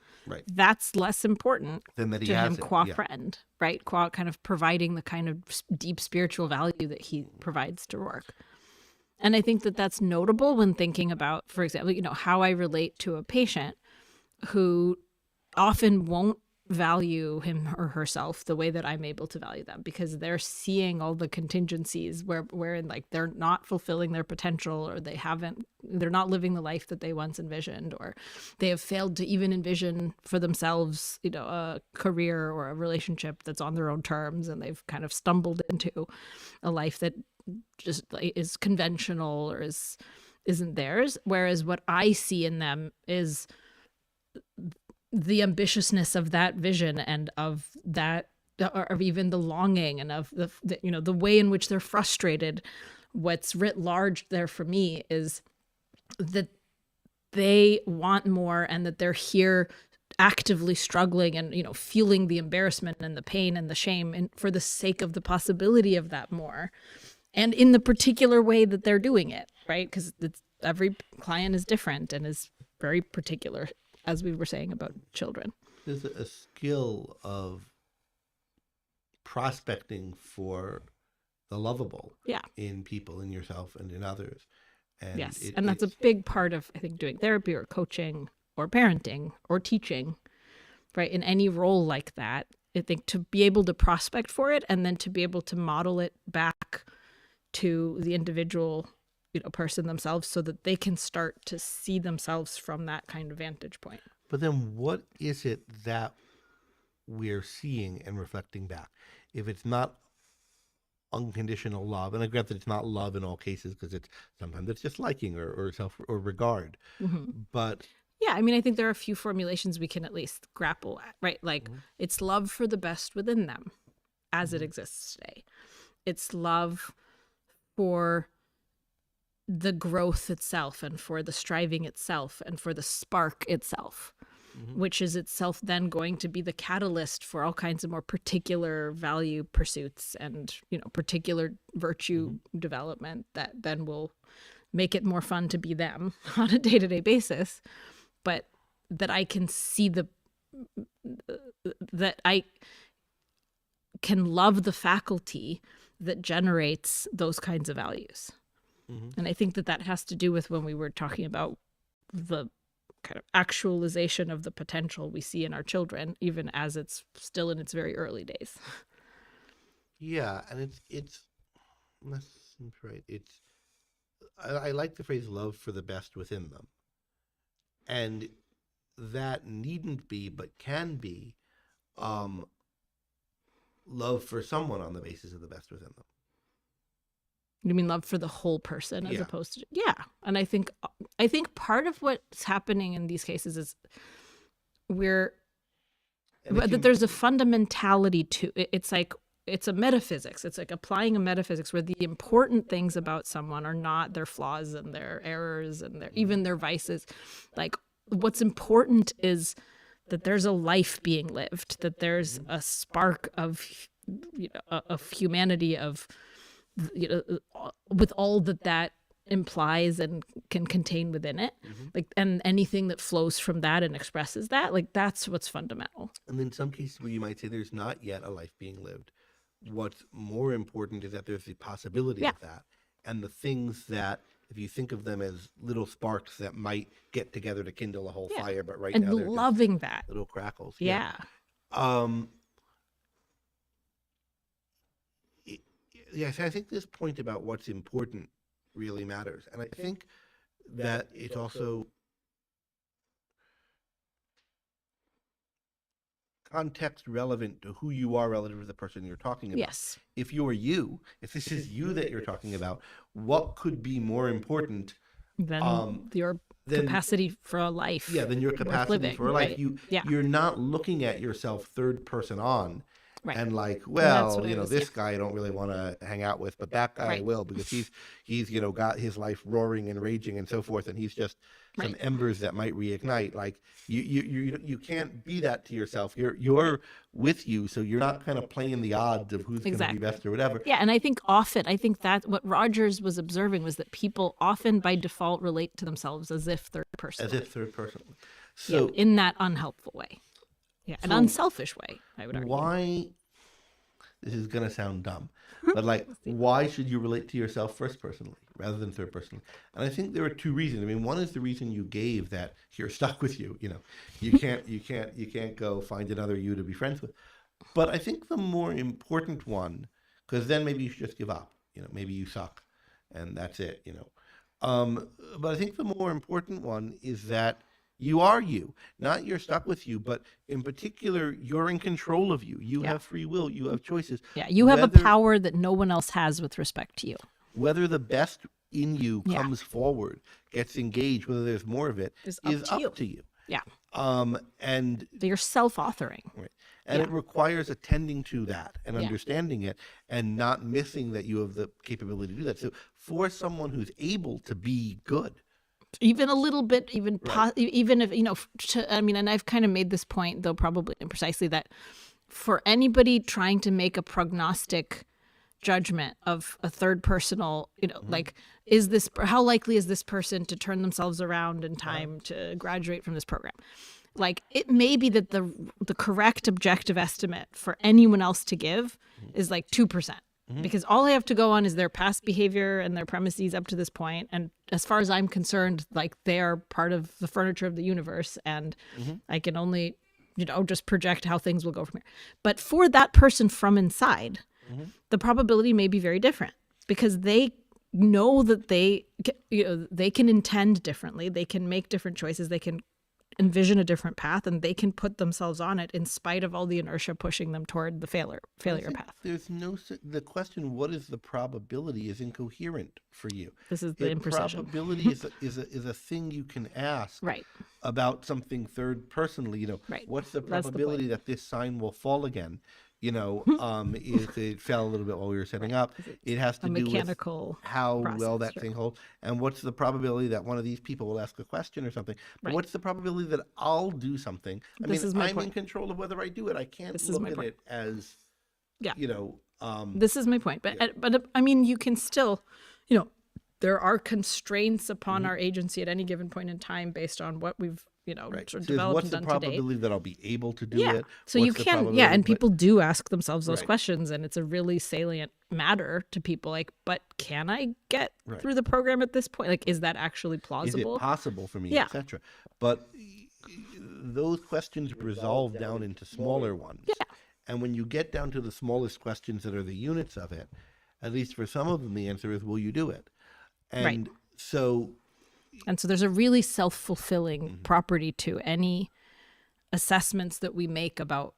that's less important than that he to has him qua friend, right? Qua kind of providing the kind of deep spiritual value that he provides to Rourke. And I think that that's notable when thinking about, for example, how I relate to a patient who often won't value him or herself the way that I'm able to value them, because they're seeing all the contingencies wherein like they're not fulfilling their potential, or they're not living the life that they once envisioned, or they have failed to even envision for themselves, a career or a relationship that's on their own terms, and they've kind of stumbled into a life that just is conventional or isn't theirs. Whereas what I see in them is the ambitiousness of that vision and of that, or even the longing and of the way in which they're frustrated. What's writ large there for me is that they want more, and that they're here actively struggling and, feeling the embarrassment and the pain and the shame, and for the sake of the possibility of that more, and in the particular way that they're doing it, right? Because every client is different and is very particular, as we were saying about children. There's a skill of prospecting for the lovable in people, in yourself and in others. And yes, and that's a big part of, I think, doing therapy or coaching or parenting or teaching, right? In any role like that, I think to be able to prospect for it and then to be able to model it back to the individual, person themselves, so that they can start to see themselves from that kind of vantage point. But then what is it that we're seeing and reflecting back? If it's not unconditional love, and I grant that it's not love in all cases, because sometimes it's just liking or self or regard, but yeah, I mean, I think there are a few formulations we can at least grapple at, right? Like it's love for the best within them as it exists today. It's love for the growth itself and for the striving itself and for the spark itself, which is itself then going to be the catalyst for all kinds of more particular value pursuits and, particular virtue development that then will make it more fun to be them on a day-to-day basis. But that I can see that I can love the faculty that generates those kinds of values. And I think that has to do with when we were talking about the kind of actualization of the potential we see in our children, even as it's still in its very early days. Yeah, and it's that seems right. I like the phrase "love for the best within them," and that needn't be, but can be, love for someone on the basis of the best within them. You mean love for the whole person as opposed to and I think part of what's happening in these cases is that there's a fundamentality to it. It's like it's a metaphysics. It's like applying a metaphysics where the important things about someone are not their flaws and their errors and even their vices. Like what's important is that there's a life being lived, that there's a spark of of humanity, of with all that implies and can contain within it, like, and anything that flows from that and expresses that, like, that's what's fundamental. And in some cases where you might say there's not yet a life being lived, what's more important is that there's the possibility of that, and the things that, if you think of them as little sparks that might get together to kindle a whole fire, but right and now they're loving that little crackles. Yes, I think this point about what's important really matters. And I think that it's also context relevant to who you are relative to the person you're talking about. Yes. If this is you that you're talking about, what could be more important than your capacity for a life? Yeah, than your capacity for a life. Right? You're not looking at yourself third person on. Right. And like, well, this guy I don't really want to hang out with, but that guy I will, because he's got his life roaring and raging and so forth, and he's just some embers that might reignite. Like you can't be that to yourself. You're with you, so you're not kind of playing the odds of who's going to be best or whatever. Yeah, and I think that what Rogers was observing was that people often by default relate to themselves as if third person. So in that unhelpful way. Yeah, an unselfish way, I would argue. Why, this is going to sound dumb, but like, why should you relate to yourself first personally rather than third personally? And I think there are two reasons. I mean, one is the reason you gave, that you're stuck with you. You can't go find another you to be friends with. But I think the more important one, because then maybe you should just give up. Maybe you suck, and that's it. But I think the more important one is that you are you, not you're stuck with you, but in particular, you're in control of you. You have free will. You have choices. Yeah, you have a power that no one else has with respect to you. Whether the best in you comes forward, gets engaged, whether there's more of it, is up to you. Yeah. And you're self-authoring. Right. And it requires attending to that and understanding it and not missing that you have the capability to do that. So for someone who's able to be good, even a little bit, even Right. even if, I mean, and I've kind of made this point, though probably imprecisely, that for anybody trying to make a prognostic judgment of a third personal, like, how likely is this person to turn themselves around in time to graduate from this program? Like, it may be that the correct objective estimate for anyone else to give is like 2%. Because all I have to go on is their past behavior and their premises up to this point. And as far as I'm concerned, like, they are part of the furniture of the universe. And I can only, just project how things will go from here. But for that person from inside, the probability may be very different because they know that they can intend differently. They can make different choices. They can envision a different path, and they can put themselves on it in spite of all the inertia pushing them toward the failure path. There's the question, what is the probability, is incoherent for you. This is the imprecision. Probability is a thing you can ask Right. about something third personally. Right. What's the That's the probability that this sign will fall again? If it fell a little bit while we were setting up, it has to A do with mechanical how well process, that sure. thing holds. And what's the probability that one of these people will ask a question or something? But Right. what's the probability that I'll do something? This is my I'm in point. control of whether I do it. I can't This is look my at point. it as, Yeah. this This is my point. But I mean, you can still, there are constraints upon our agency at any given point in time based on what we've, right. sort of So developed what's and the done to date. probability that I'll be able to do Yeah. it? So What's you the can, probability- and but- people do ask themselves those Right. questions, and it's a really salient matter to people. Like, but can I get Right. through the program at this point? Like, is that actually Is plausible? it possible for me, Yeah. etc. But those questions resolve down into smaller ones. Yeah. And when you get down to the smallest questions that are the units of it, at least for some of them, the answer is, will you do it? And so And so there's a really self-fulfilling property to any assessments that we make about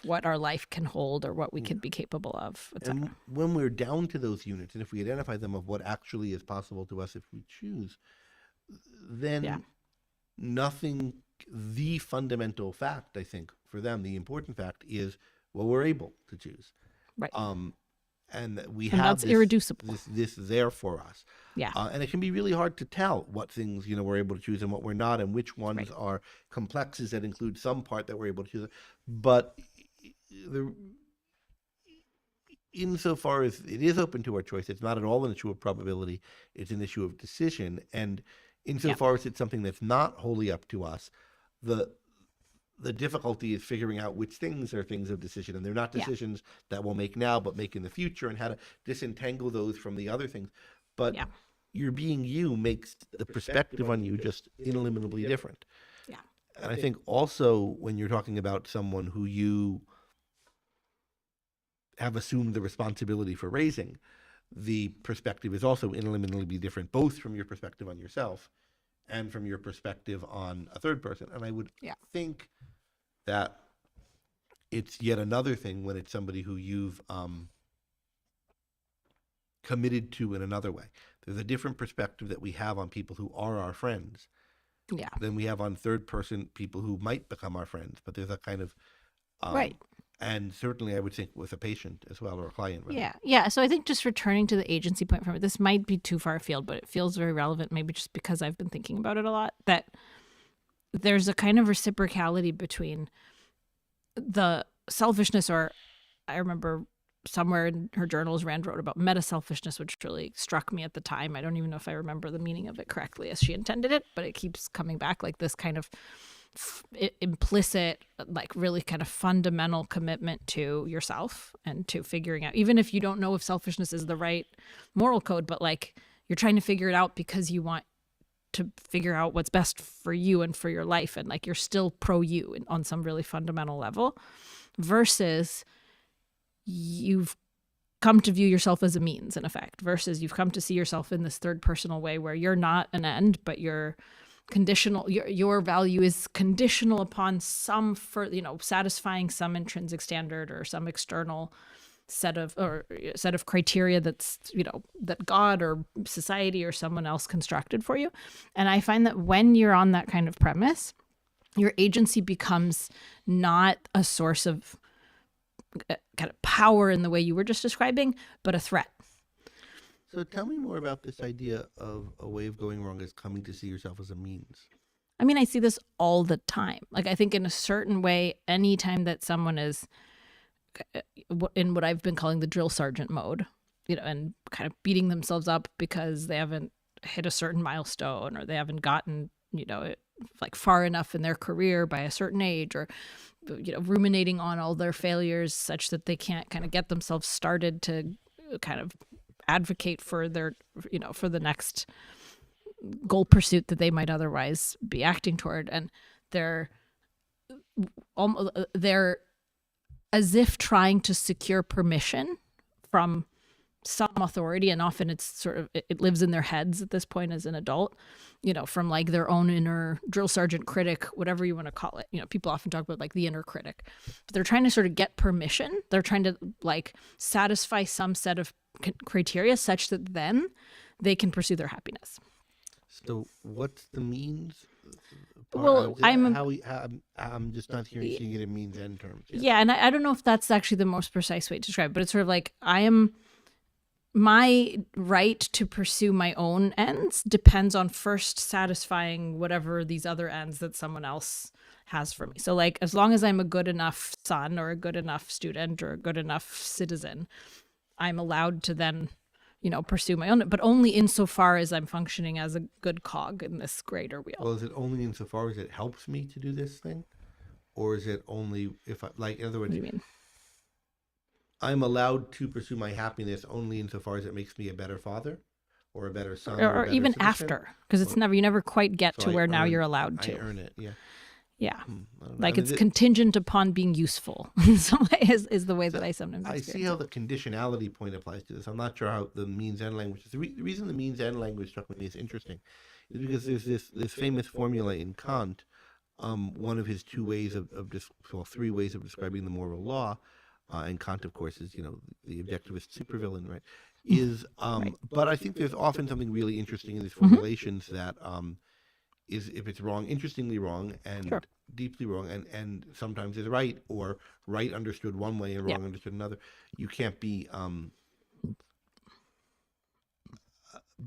what our life can hold or what we can be capable of, etc. and when we're down to those units, and if we identify them of what actually is possible to us if we choose, then Yeah. nothing, the fundamental fact, I think, for them, the important fact is, well, we're able to choose. Right. And that we And have that's irreducible. this there for us. Yeah. And it can be really hard to tell what things, we're able to choose and what we're not, and which ones Right. are complexes that include some part that we're able to choose. But insofar as it is open to our choice, it's not at all an issue of probability. It's an issue of decision. And insofar as it's something that's not wholly up to us, the difficulty is figuring out which things are things of decision, and they're not Yeah. decisions that we'll make now but make in the future, and how to disentangle those from the other things. But Yeah. your being you makes the perspective on you just ineliminably different. Yeah. And I think also when you're talking about someone who you have assumed the responsibility for raising, the perspective is also ineliminably different, both from your perspective on yourself and from your perspective on a third person. And I would Yeah. think that it's yet another thing when it's somebody who you've committed to in another way. There's a different perspective that we have on people who are our friends Yeah. than we have on third person people who might become our friends. But there's a kind of Right. And certainly I would think with a patient as well, or a client. Rather. Yeah. Yeah. So I think just returning to the agency point from it, this might be too far afield, but it feels very relevant, maybe just because I've been thinking about it a lot, that there's a kind of reciprocality between the selfishness, or I remember somewhere in her journals, Rand wrote about meta-selfishness, which really struck me at the time. I don't even know if I remember the meaning of it correctly as she intended it, but it keeps coming back, like this kind of implicit, like really kind of fundamental commitment to yourself and to figuring out, even if you don't know if selfishness is the right moral code, but like you're trying to figure it out because you want to figure out what's best for you and for your life. And like, you're still pro you on some really fundamental level, versus you've come to view yourself as a means, in effect, versus you've come to see yourself in this third personal way where you're not an end, but you're conditional. Your value is conditional upon some, satisfying some intrinsic standard or some external set of criteria that's, that God or society or someone else constructed for you. And I find that when you're on that kind of premise, your agency becomes not a source of kind of power in the way you were just describing, but a threat. So tell me more about this idea of a way of going wrong is coming to see yourself as a means. I mean, I see this all the time. Like, I think in a certain way, anytime that someone is in what I've been calling the drill sergeant mode, and kind of beating themselves up because they haven't hit a certain milestone, or they haven't gotten, like far enough in their career by a certain age, or, ruminating on all their failures such that they can't kind of get themselves started to kind of advocate for their, for the next goal pursuit that they might otherwise be acting toward. And they're as if trying to secure permission from some authority, and often it's sort of, it lives in their heads at this point as an adult, from like their own inner drill sergeant critic, whatever you want to call it. People often talk about like the inner critic, but they're trying to sort of get permission. They're trying to like satisfy some set of criteria such that then they can pursue their happiness. So what's the means? Well, I'm just not hearing seeing it in means end terms. Yeah, and I don't know if that's actually the most precise way to describe it, but it's sort of like my right to pursue my own ends depends on first satisfying whatever these other ends that someone else has for me. So like, as long as I'm a good enough son or a good enough student or a good enough citizen, I'm allowed to then, pursue my own, but only insofar as I'm functioning as a good cog in this greater wheel. Well, is it only insofar as it helps me to do this thing? Or is it only if in other words, What do you mean? I'm allowed to pursue my happiness only insofar as it makes me a better father or a better son or a even better citizen? after, because it's you never quite get to where now you're allowed to. I earn it, yeah. Yeah. I don't know. Like, I mean, it's contingent upon being useful in some way is the way that I sometimes I experience see how the conditionality point applies to this. I'm not sure how the means end language is. The reason the means end language struck me as interesting is because there's this famous formula in Kant, one of his three ways of describing the moral law, and Kant, of course, is the objectivist supervillain, right? Is Right. But I think there's often something really interesting in these formulations that is, if it's wrong, interestingly wrong, and Sure. deeply wrong, and sometimes is right, or right understood one way and wrong understood another. You can't be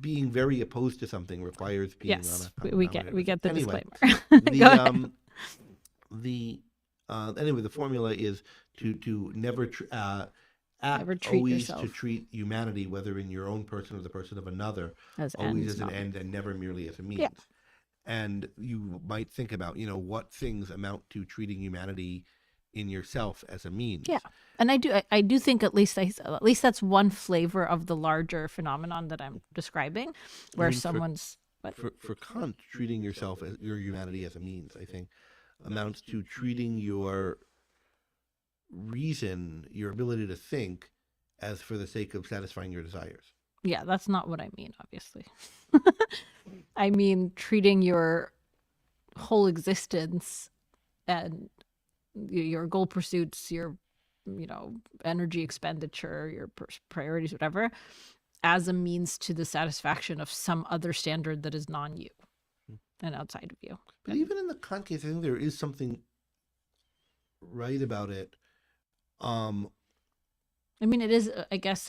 being very opposed to something requires being Yes, on a we get the anyway, disclaimer. Go ahead. Anyway, the formula is to never Never treat always yourself to treat humanity, whether in your own person or the person of another, As always ends, as an not- end and never merely as a means. Yeah. And you might think about, what things amount to treating humanity in yourself as a means. Yeah. And I do think at least that's one flavor of the larger phenomenon that I'm describing, where mean, someone's For Kant, treating yourself as your humanity as a means, I think, amounts to treating your reason, your ability to think, as for the sake of satisfying your desires. Yeah, that's not what I mean, obviously. I mean treating your whole existence and your goal pursuits, your energy expenditure, your priorities, whatever, as a means to the satisfaction of some other standard that is non-you and outside of you. But even in the Kant case, I think there is something right about it. I mean, it is, I guess,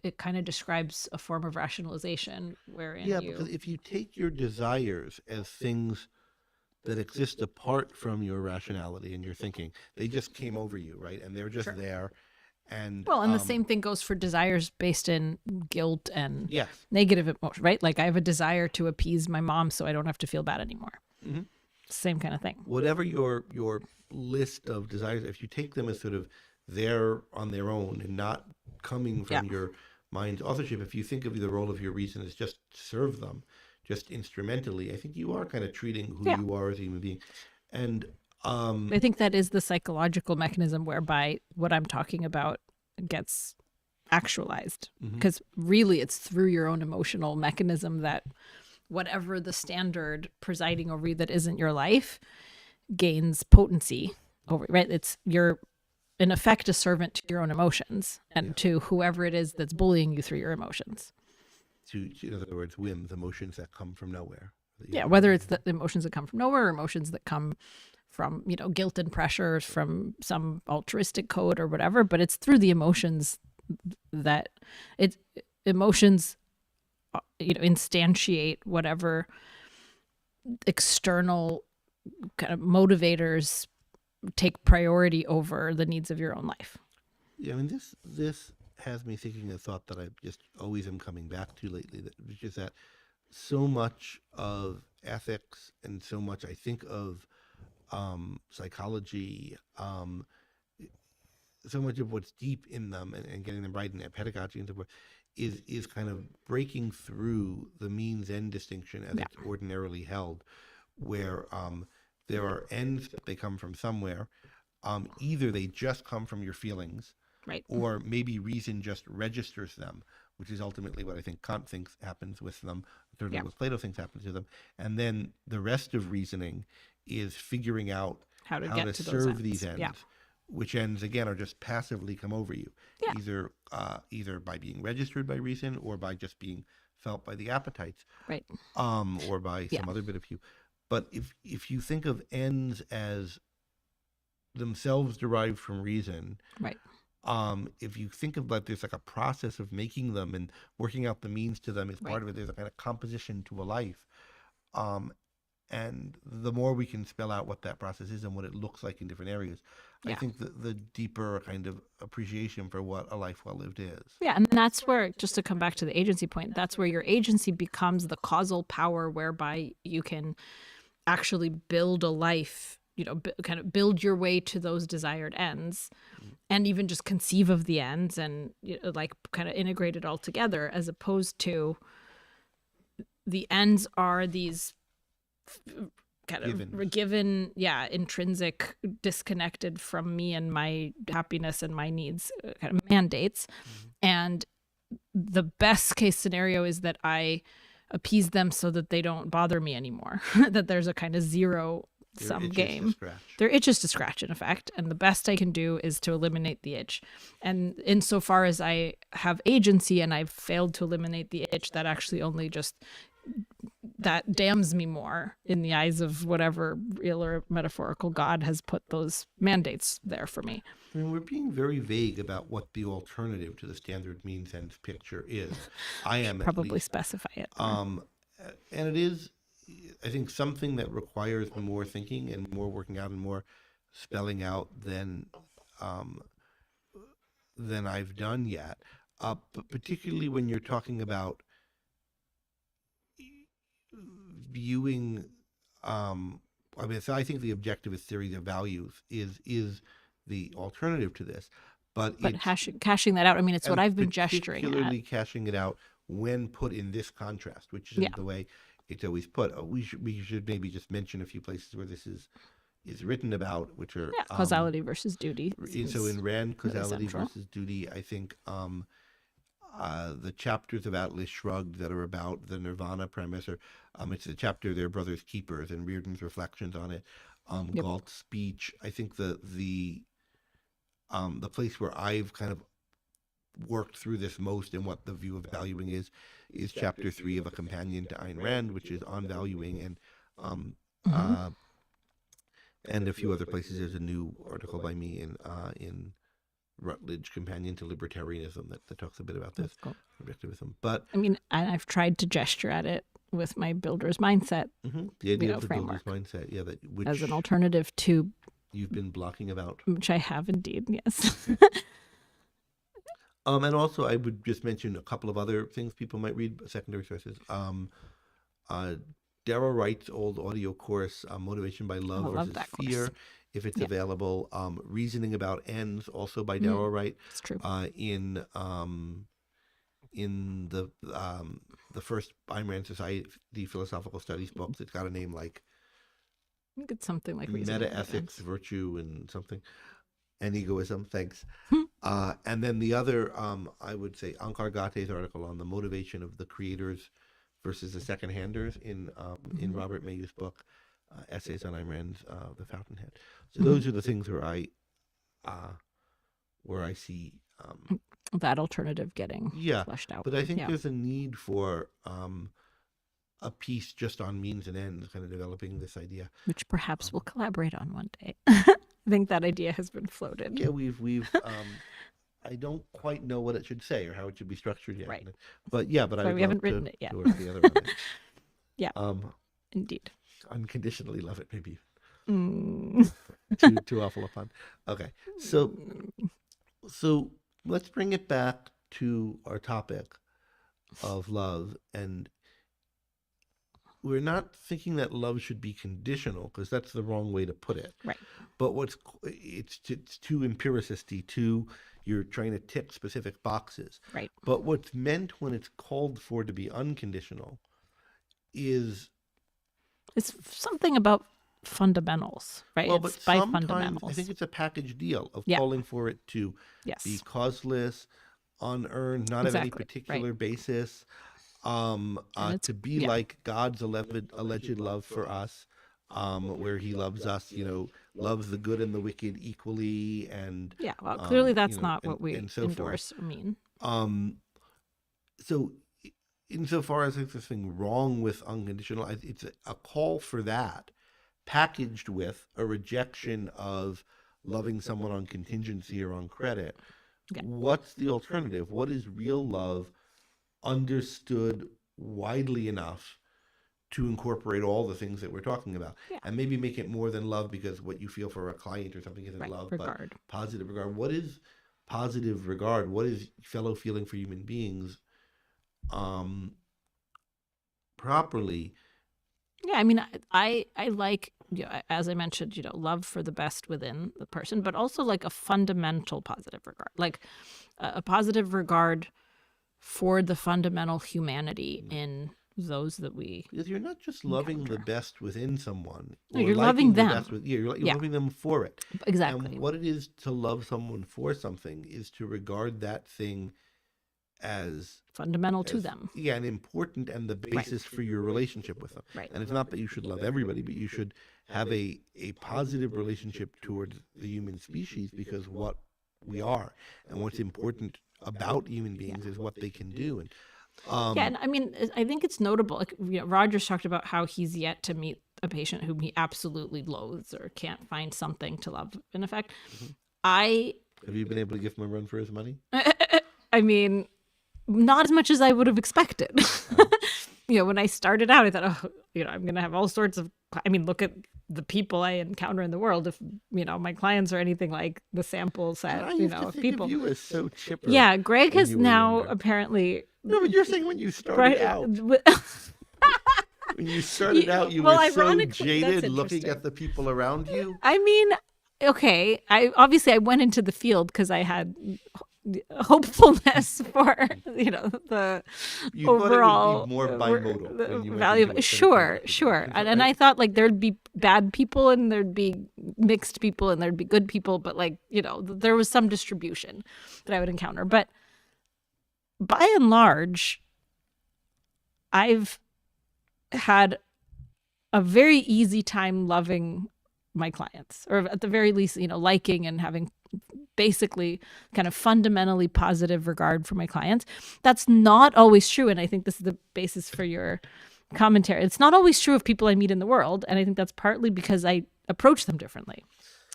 it kind of describes a form of rationalization wherein Because if you take your desires as things that exist apart from your rationality and your thinking, they just came over you, right? And they're just there. And well, and the same thing goes for desires based in guilt and yes, negative emotion, right? Like, I have a desire to appease my mom so I don't have to feel bad anymore. Mm-hmm. Same kind of thing. Whatever your list of desires, if you take them as sort of there on their own and not coming from your mind's authorship, if you think of the role of your reason as just serve them, just instrumentally, I think you are kind of treating who you are as a human being. And I think that is the psychological mechanism whereby what I'm talking about gets actualized. Because really it's through your own emotional mechanism that whatever the standard presiding over you that isn't your life gains potency over, right? You're in effect a servant to your own emotions and to whoever it is that's bullying you through your emotions. To, in other words, whims, emotions that come from nowhere. Yeah, whether it's the emotions that come from nowhere or emotions that come from, guilt and pressures from some altruistic code or whatever, but it's through the emotions that emotions instantiate whatever external kind of motivators take priority over the needs of your own life. Yeah, I mean, this has me thinking a thought that I just always am coming back to lately, which is that so much of ethics and so much, I think, of psychology, so much of what's deep in them and getting them right in their pedagogy and so forth is kind of breaking through the means end distinction as it's ordinarily held, where there are ends that they come from somewhere. Either they just come from your feelings, Right. or maybe reason just registers them, which is ultimately what I think Kant thinks happens with them, certainly what Plato thinks happens to them. And then the rest of reasoning is figuring out How to how get to to those serve ends. these ends, Yeah. which ends, again, are just passively come over you, Yeah. either by being registered by reason or by just being felt by the appetites, Right. or by some other bit of you. But if you think of ends as themselves derived from reason, Right. if you think of like there's like a process of making them and working out the means to them is part of it. There's a kind of composition to a life, and the more we can spell out what that process is and what it looks like in different areas, I think the deeper kind of appreciation for what a life well lived is. Yeah, and that's where, just to come back to the agency point, that's where your agency becomes the causal power whereby you can actually build a life, kind of build your way to those desired ends, and even just conceive of the ends and like kind of integrate it all together, as opposed to the ends are these kind of given, intrinsic, disconnected from me and my happiness and my needs kind of mandates. And the best case scenario is that I appease them so that they don't bother me anymore, that there's a kind of zero sum game. They're itches to scratch, in effect. And the best I can do is to eliminate the itch. And insofar as I have agency and I've failed to eliminate the itch, that actually only just that damns me more in the eyes of whatever real or metaphorical God has put those mandates there for me. I mean, we're being very vague about what the alternative to the standard means ends picture is. I am probably specify it. And it is, I think, something that requires more thinking and more working out and more spelling out than I've done yet. But particularly when you're talking about viewing, so I think the objectivist theory of values is the alternative to this, but cashing that out. I mean, it's what I've been gesturing at. Particularly cashing it out when put in this contrast, which isn't the way it's always put. We should maybe just mention a few places where this is written about, which are causality versus duty. So in Rand, causality versus duty, I think the chapters of Atlas Shrugged that are about the Nirvana premise, or it's a chapter Their Brothers Keepers and Reardon's reflections on it. Galt's speech. I think the place where I've kind of worked through this most and what the view of valuing is chapter 3 of A Companion to Ayn Rand, which is on valuing, and a few other places. There's a new article by me in Rutledge, Companion to Libertarianism, that talks a bit about this objectivism. But I mean, I've tried to gesture at it with my builder's mindset. The idea of the framework. builder's mindset, which as an alternative to you've been blocking about, which I have indeed, yes. And also I would just mention a couple of other things people might read, secondary sources. Darrell Wright's old audio course, Motivation by Love versus Fear, if it's available. Reasoning About Ends, also by Darrell Wright. It's true. In the first Ayn Rand Society Philosophical Studies books, it's got a name like I think it's something like Meta-Ethics, Virtue, and something. And Egoism, thanks. And then the other, I would say, Ankar Gate's article on the motivation of the creators versus the second-handers in Robert Mayhew's book, Essays on Ayn Rand's The Fountainhead. So those are the things where I see that alternative getting fleshed out. But I think there's a need for a piece just on means and ends, kind of developing this idea, which perhaps we'll collaborate on one day. I think that idea has been floated. Yeah, we've I don't quite know what it should say or how it should be structured yet. Right. But yeah, but I So would we love haven't written it yet. to work the other one. Yeah, Um, indeed. unconditionally love it, maybe Mm. too awful a pun. Okay, so let's bring it back to our topic of love, and we're not thinking that love should be conditional because that's the wrong way to put it. Right. But it's too empiricisty, too you're trying to tick specific boxes. Right. But what's meant when it's called for to be unconditional is It's something about fundamentals, right? well, It's but by sometimes fundamentals. I think it's a package deal of Yeah. calling for it to Yes. be causeless, unearned, not have any Exactly, right. particular basis, it's- to be yeah. like God's alleged love for us, where He loves us, loves the good and the wicked equally, and Yeah. Well, clearly that's you know, not what we and so forth. endorse or mean. So insofar as there's anything wrong with unconditional, it's a call for that, packaged with a rejection of loving someone on contingency or on credit. Yeah. What's the alternative? What is real love understood widely enough to incorporate all the things that we're talking about? Yeah. And maybe make it more than love because what you feel for a client or something isn't Right. love, Regard. but positive regard. What is positive regard? What is fellow feeling for human beings properly? Yeah, I mean, I like, as I mentioned, love for the best within the person, but also like a fundamental positive regard, like a positive regard for the fundamental humanity in those that we. Because you're not just loving the best within someone. No, or you're liking loving the them. best you're Yeah. loving them for it. Exactly. And what it is to love someone for something is to regard that thing as Fundamental to them. Yeah, and important and the basis for your relationship with them. Right. And it's not that you should love everybody, but you should have a positive relationship towards the human species because what we are and what's important about human beings is what they can do. And Yeah, and I mean, I think it's notable. Like, Roger's talked about how he's yet to meet a patient whom he absolutely loathes or can't find something to love. In effect, have you been able to give him a run for his money? I mean, not as much as I would have expected. When I started out, I thought, I'm going to have all sorts of. I mean, look at the people I encounter in the world. If my clients are anything like the sample set, I used to of think people. of you as so chipper. Yeah, Greg when has you were now younger. apparently. No, but you're saying when you started out. When you started out, you Well, were so ironically, that's jaded looking interesting. at the people around you. I mean, okay. I went into the field because I had hopefulness for the You overall thought it would be more bimodal when you went value into of it sure. than And I thought like there'd be bad people and there'd be mixed people and there'd be good people, but like there was some distribution that I would encounter. But by and large, I've had a very easy time loving my clients, or at the very least, liking and having basically kind of fundamentally positive regard for my clients. That's not always true. And I think this is the basis for your commentary. It's not always true of people I meet in the world. And I think that's partly because I approach them differently.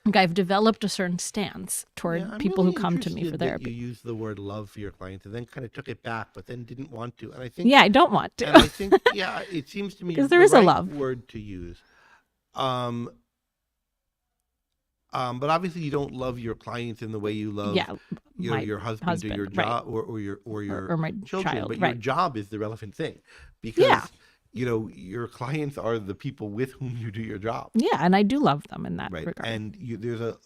Like I've developed a certain stance toward people who come to me for therapy. You used the word love for your clients and then kind of took it back, but then didn't want to. And I think Yeah, I don't want to. And I think it seems to me because there the is a right love word to use. But obviously you don't love your clients in the way you love your husband or your job or my children. child, But right. your job is the relevant thing because your clients are the people with whom you do your job. Yeah, and I do love them in that Right. regard. And there's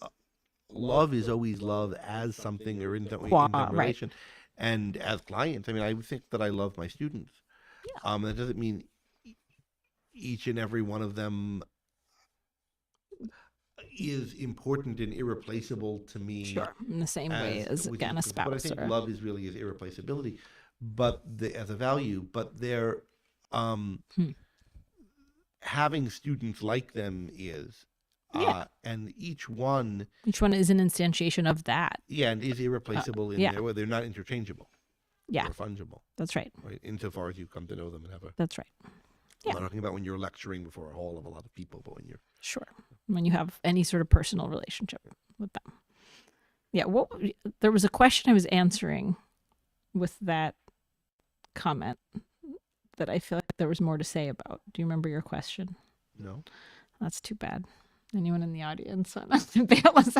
love is always love as something or in some relation. And as clients, I mean, I would think that I love my students. Yeah. That doesn't mean each and every one of them is important and irreplaceable to me. Sure, in the same way as again a spouse. But I think or... love is really is irreplaceability, but as a value. But they're having students like them is. And each one is an instantiation of that. Yeah, and is irreplaceable in their way. They're not interchangeable. Yeah. Or fungible. That's right. Right. Insofar as you come to know them and have a. That's right. I'm not talking about when you're lecturing before a hall of a lot of people, but when you're. Sure. When you have any sort of personal relationship with them. Yeah, there was a question I was answering with that comment that I feel like there was more to say about. Do you remember your question? No. That's too bad. Anyone in the audience want to bail us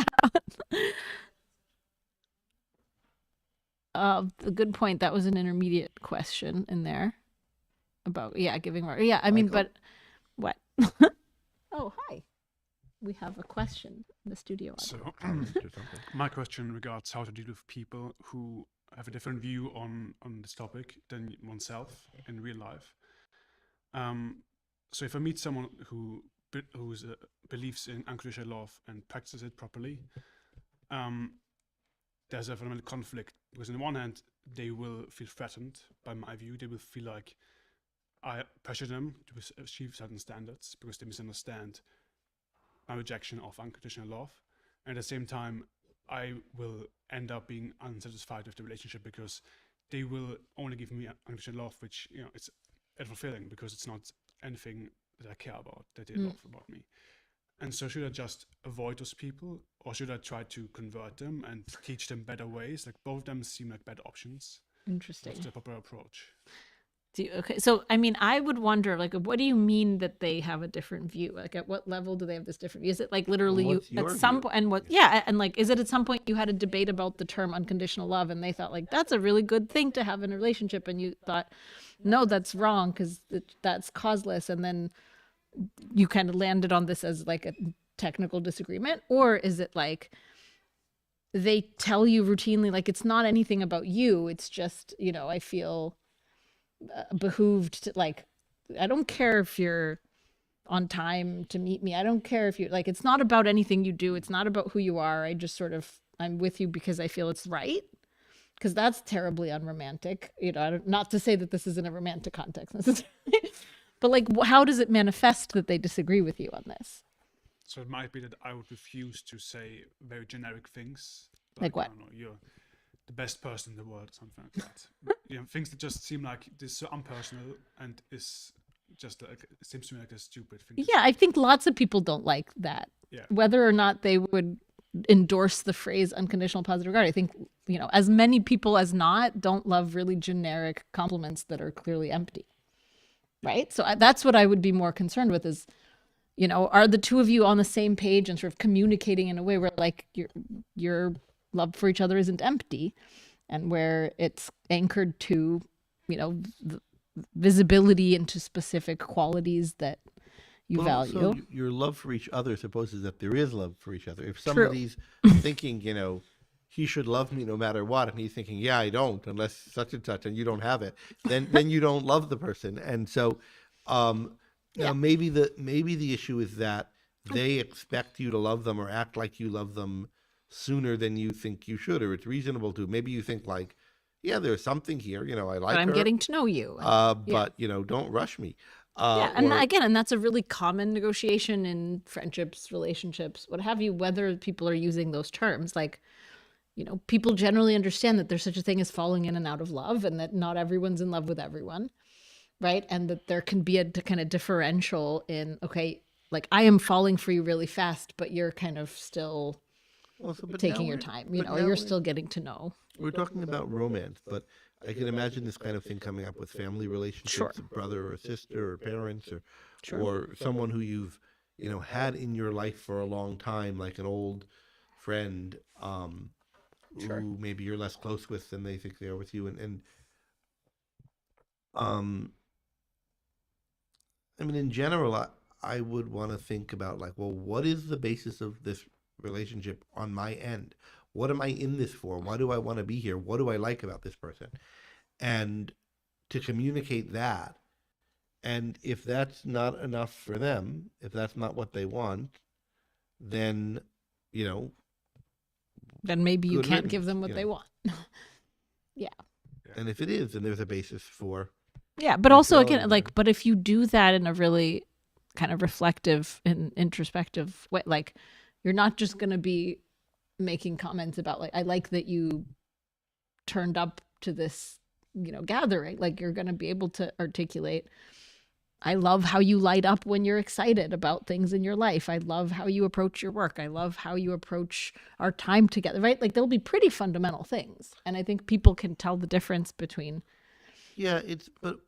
out? The good point. That was an intermediate question in there about giving more. Yeah, I mean, but what? Oh, hi. We have a question in the studio. So my question regards how to deal with people who have a different view on this topic than oneself in real life. So if I meet someone who believes in unconditional love and practices it properly, there's a fundamental conflict, because on the one hand, they will feel threatened by my view. They will feel like I pressure them to achieve certain standards because they misunderstand my rejection of unconditional love. And at the same time, I will end up being unsatisfied with the relationship because they will only give me unconditional love, which, it's unfulfilling because it's not anything that I care about, that they love about me. And so should I just avoid those people, or should I try to convert them and teach them better ways? Like, both of them seem like better options. Interesting. What's the proper approach? Okay, so I mean, I would wonder, like, what do you mean that they have a different view? Like, at what level do they have this different view? Is it like literally you at some point, and and like, is it at some point you had a debate about the term unconditional love, and they thought like that's a really good thing to have in a relationship, and you thought, no, that's wrong because that's causeless, and then you kind of landed on this as like a technical disagreement? Or is it like they tell you routinely, like, it's not anything about you, it's just, I feel behooved to, like, I don't care if you're on time to meet me, I don't care if you, like, it's not about anything you do, it's not about who you are, I'm with you because I feel it's right, because that's terribly unromantic, not to say that this is in a romantic context necessarily. But like, how does it manifest that they disagree with you on this? So it might be that I would refuse to say very generic things. Like what? I don't know, you're the best person in the world, or something like that. Things that just seem like this so impersonal and is just like, it seems to me like a stupid thing. Yeah, I think lots of people don't like that. Yeah. Whether or not they would endorse the phrase unconditional positive regard, I think, as many people as not don't love really generic compliments that are clearly empty. Right. So that's what I would be more concerned with is, are the two of you on the same page and sort of communicating in a way where like your love for each other isn't empty, and where it's anchored to, the visibility into specific qualities that you value. So your love for each other supposes that there is love for each other. If somebody's thinking, he should love me no matter what, and he's thinking, yeah, I don't, unless such and such, and you don't have it, then you don't love the person. And so now maybe the issue is that they expect you to love them or act like you love them sooner than you think you should, or it's reasonable to. Maybe you think like, yeah, there's something here, I like her. I'm getting to know you. But don't rush me. And that's a really common negotiation in friendships, relationships, what have you, whether people are using those terms. Like, people generally understand that there's such a thing as falling in and out of love, and that not everyone's in love with everyone, right? And that there can be a kind of differential in, okay, like, I am falling for you really fast, but you're kind of still taking your time, or you're still getting to know. We're talking about romance, but I can imagine this kind of thing coming up with family relationships, a brother or a sister or parents, or someone who you've, had in your life for a long time, like an old friend, who maybe you're less close with than they think they are with you. And I mean, in general, I would want to think about like, well, what is the basis of this relationship on my end? What am I in this for? Why do I want to be here? What do I like about this person? And to communicate that. And if that's not enough for them, if that's not what they want, then, then maybe you can't give them what they want. Yeah. And if it is, then there's a basis for. Yeah, but also again, like, but if you do that in a really kind of reflective and introspective way, like, you're not just going to be making comments about like, I like that you turned up to this, gathering. Like, you're going to be able to articulate, I love how you light up when you're excited about things in your life. I love how you approach your work. I love how you approach our time together, right? Like there'll be pretty fundamental things. And I think people can tell the difference between. Yeah, but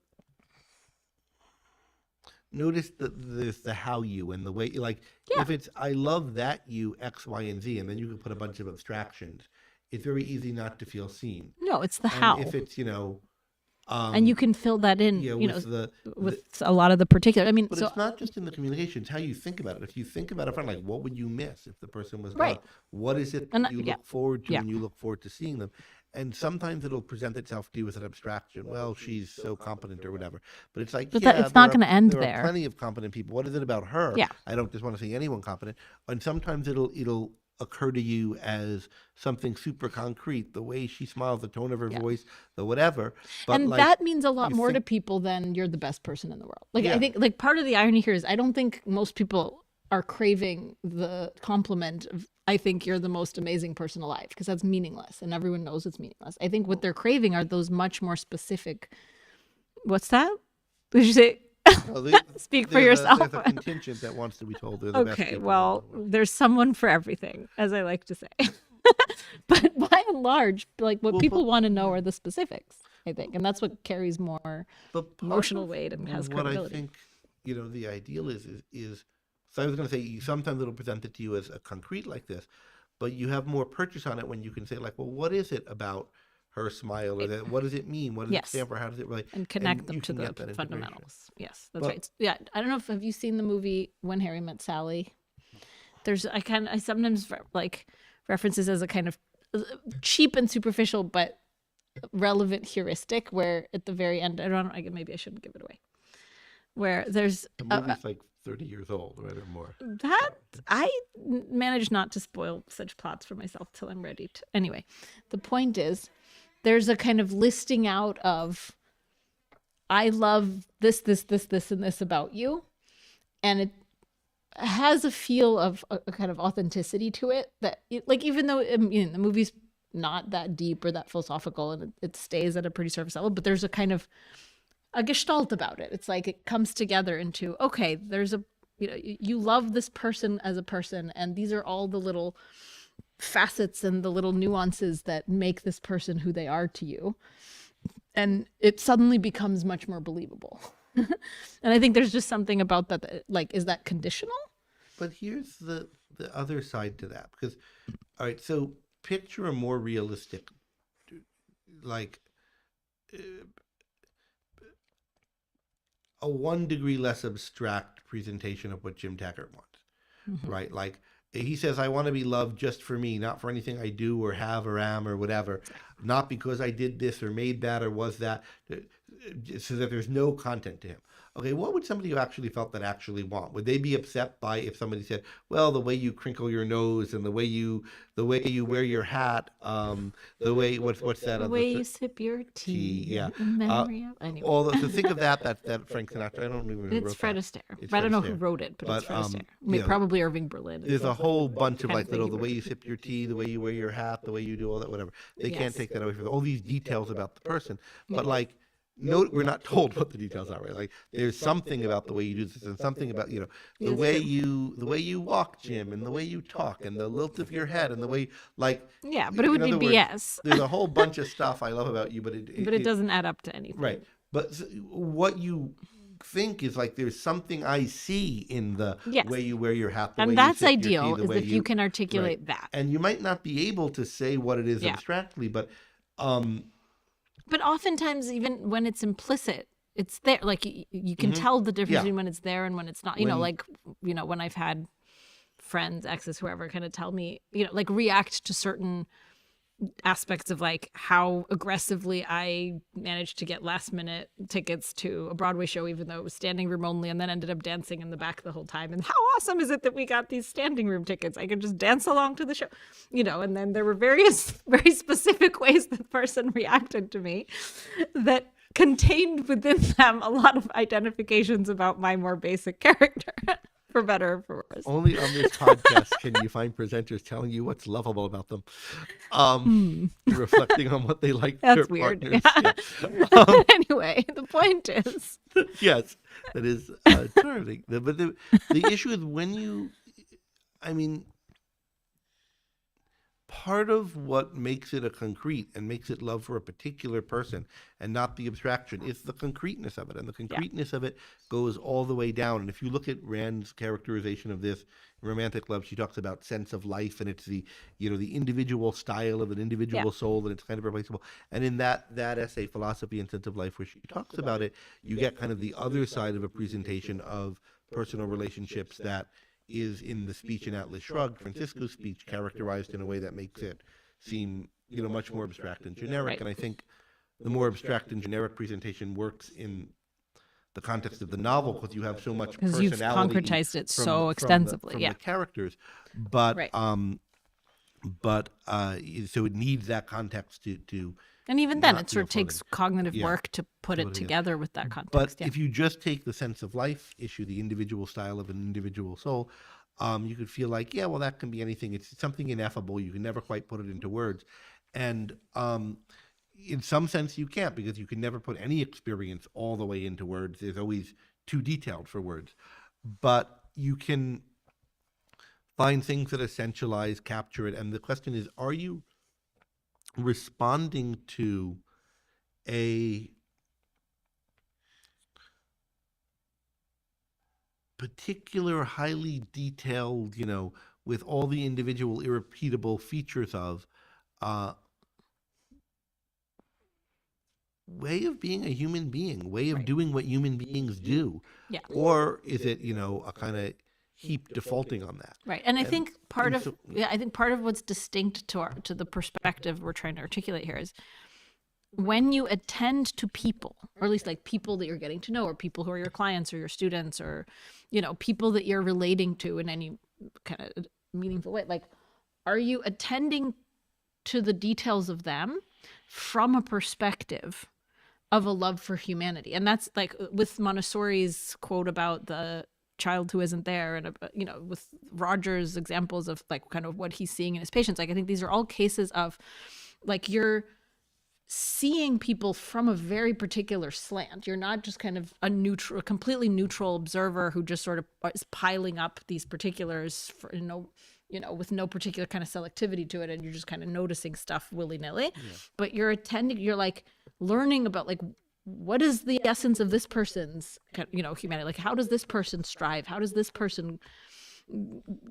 notice there's the how you and the way, like, if it's, I love that you X, Y, and Z, and then you can put a bunch of abstractions, it's very easy not to feel seen. No, it's the And how. if it's, And you can fill that in, yeah, you know, with with a lot of the particular. I mean, But so it's not just in the communication, it's how you think about it. If you think about it from like, what would you miss if the person was Right. gone? What is it And that you yeah. look forward to Yeah. when you look forward to seeing them? And sometimes it'll present itself to you as an abstraction. Well, she's so competent or whatever. But it's like, But yeah, it's not there going to end are there. plenty of competent people. What is it about her? Yeah. I don't just want to see anyone competent. And sometimes it'll occur to you as something super concrete, the way she smiles, the tone of her Yeah. voice, the whatever. But And like, that means a lot you more to think- people than you're the best person in the world. Like, I Yeah. think, like, part of the irony here is I don't think most people are craving the compliment of, I think you're the most amazing person alive, because that's meaningless and everyone knows it's meaningless. I think what they're craving are those much more specific. What's that? Did you say? well, they- Speak for there's yourself. there's a contingent that wants to be told they're the best Okay, people in the well, world. there's someone for everything, as I like to say. But by and large, like what Well, people but- want to know are the specifics, I think. And that's what carries more But part emotional of weight and has what credibility. I think, the ideal is so I was going to say sometimes it'll present it to you as a concrete like this, but you have more purchase on it when you can say like, well, what is it about her smile or that? What does it mean? What does it Yes. stand for? How does it relate? And connect you them to can the get that integration. fundamentals. Yes, that's But- right. Yeah, I don't know if have you seen the movie When Harry Met Sally? I sometimes like references as a kind of cheap and superficial but relevant heuristic where at the very end, maybe I shouldn't give it away. Where there's The movie's like 30 years old, right, or more. that I manage not to spoil such plots for myself till I'm ready to. Anyway, the point is there's a kind of listing out of I love this, and this about you. And it has a feel of a kind of authenticity to it that, like, even though the movie's not that deep or that philosophical and it stays at a pretty surface level, but there's a kind of a gestalt about it. It's like it comes together into, okay, there's a, you love this person as a person, and these are all the little facets and the little nuances that make this person who they are to you. And it suddenly becomes much more believable. And I think there's just something about that, like, is that conditional? But here's the other side to that, because, all right, so picture a more realistic, like, a 1 degree less abstract presentation of what Jim Taggart wants, right? Like, he says, I want to be loved just for me, not for anything I do or have or am or whatever, not because I did this or made that or was that, so that there's no content to him. Okay, what would somebody who actually felt that actually want? Would they be upset by if somebody said, well, the way you crinkle your nose and the way you wear your hat, the way, what's that? The other way thi- you sip your tea. yeah. In memory of, anyway. All those, so think of that Frank Sinatra. I don't even know who It's wrote Fred that. Astaire. It's But I don't know Fred who Astaire. wrote it, but it's But, Fred Astaire. I mean, yeah. probably Irving Berlin. There's a whole bunch of kind like of thing little, he the way wrote. you sip your tea, the way you wear your hat, the way you do all that, whatever. They can't Yes. take that away from them. All these details about the person. But like, no, we're not told what the details are, right? Like, there's something about the way you do this, and something about the Yes. way you walk, Jim, and the way you talk, and the lilt of your head, and the way, like, Yeah, but it would in be other words, BS. there's a whole bunch of stuff I love about you, but It doesn't add up to anything. right. But what you think is like there's something I see in the Yes. way you wear your hat, the way And you that's sip your ideal, tea, the is way if you can articulate that. and you might not be able to say what it is Yeah. abstractly, but But oftentimes, even when it's implicit, it's there. Like you can tell the difference Yeah. between when it's there and when it's not. When I've had friends, exes, whoever, kind of tell me, like react to certain aspects of like how aggressively I managed to get last minute tickets to a Broadway show, even though it was standing room only, and then ended up dancing in the back the whole time. And how awesome is it that we got these standing room tickets? I could just dance along to the show, and then there were various very specific ways the person reacted to me that contained within them a lot of identifications about my more basic character. For better or for worse. only on this podcast can you find presenters telling you what's lovable about them, reflecting on what they like. That's their weird. partners. Yeah. Yeah. Anyway, the point is, Yes. That is charming. But the issue is when you, I mean, part of what makes it a concrete and makes it love for a particular person and not the abstraction is the concreteness of it. And the concreteness of it goes all the way down. And if you look at Rand's characterization of this in Romantic Love, she talks about sense of life, and it's the, the individual style of an individual soul, and it's kind of replaceable. And in that essay, Philosophy and Sense of Life, where she talks about it, you get kind of the other side of a presentation of personal relationships that is in the speech in Atlas Shrugged, Francisco's speech, characterized in a way that makes it seem, much more abstract and generic. Right. And I think the more abstract and generic presentation works in the context of the novel because you have so much Because personality. you've concretized it from so extensively. from Yeah. the characters, but Right. So it needs that context to. And even then, not it sort of feel takes cognitive Yeah. work to put it Totally, yeah. together with that But context. if you just take the sense of life issue, the individual style of an individual soul, you could feel like, yeah, well, that can be anything. It's something ineffable. You can never quite put it into words. And in some sense, you can't, because you can never put any experience all the way into words. There's always too detailed for words. But you can find things that essentialize, capture it. And the question is, are you responding to a particular, highly detailed, with all the individual irrepeatable features of way of being a human being, way of Right. doing what human beings do? Yeah. Or is it, a kind of heap defaulting on that? Right. And I And- think part and of so- I think part of what's distinct to the perspective we're trying to articulate here is when you attend to people, or at least like people that you're getting to know, or people who are your clients or your students, or people that you're relating to in any kind of meaningful way, like, are you attending to the details of them from a perspective of a love for humanity? And that's like with Montessori's quote about the child who isn't there, and with Roger's examples of like kind of what he's seeing in his patients. Like, I think these are all cases of like you're seeing people from a very particular slant. You're not just kind of a completely neutral observer who just sort of is piling up these particulars for, with no particular kind of selectivity to it, and you're just kind of noticing stuff willy-nilly. But you're like learning about like, what is the essence of this person's, humanity? Like, how does this person strive? How does this person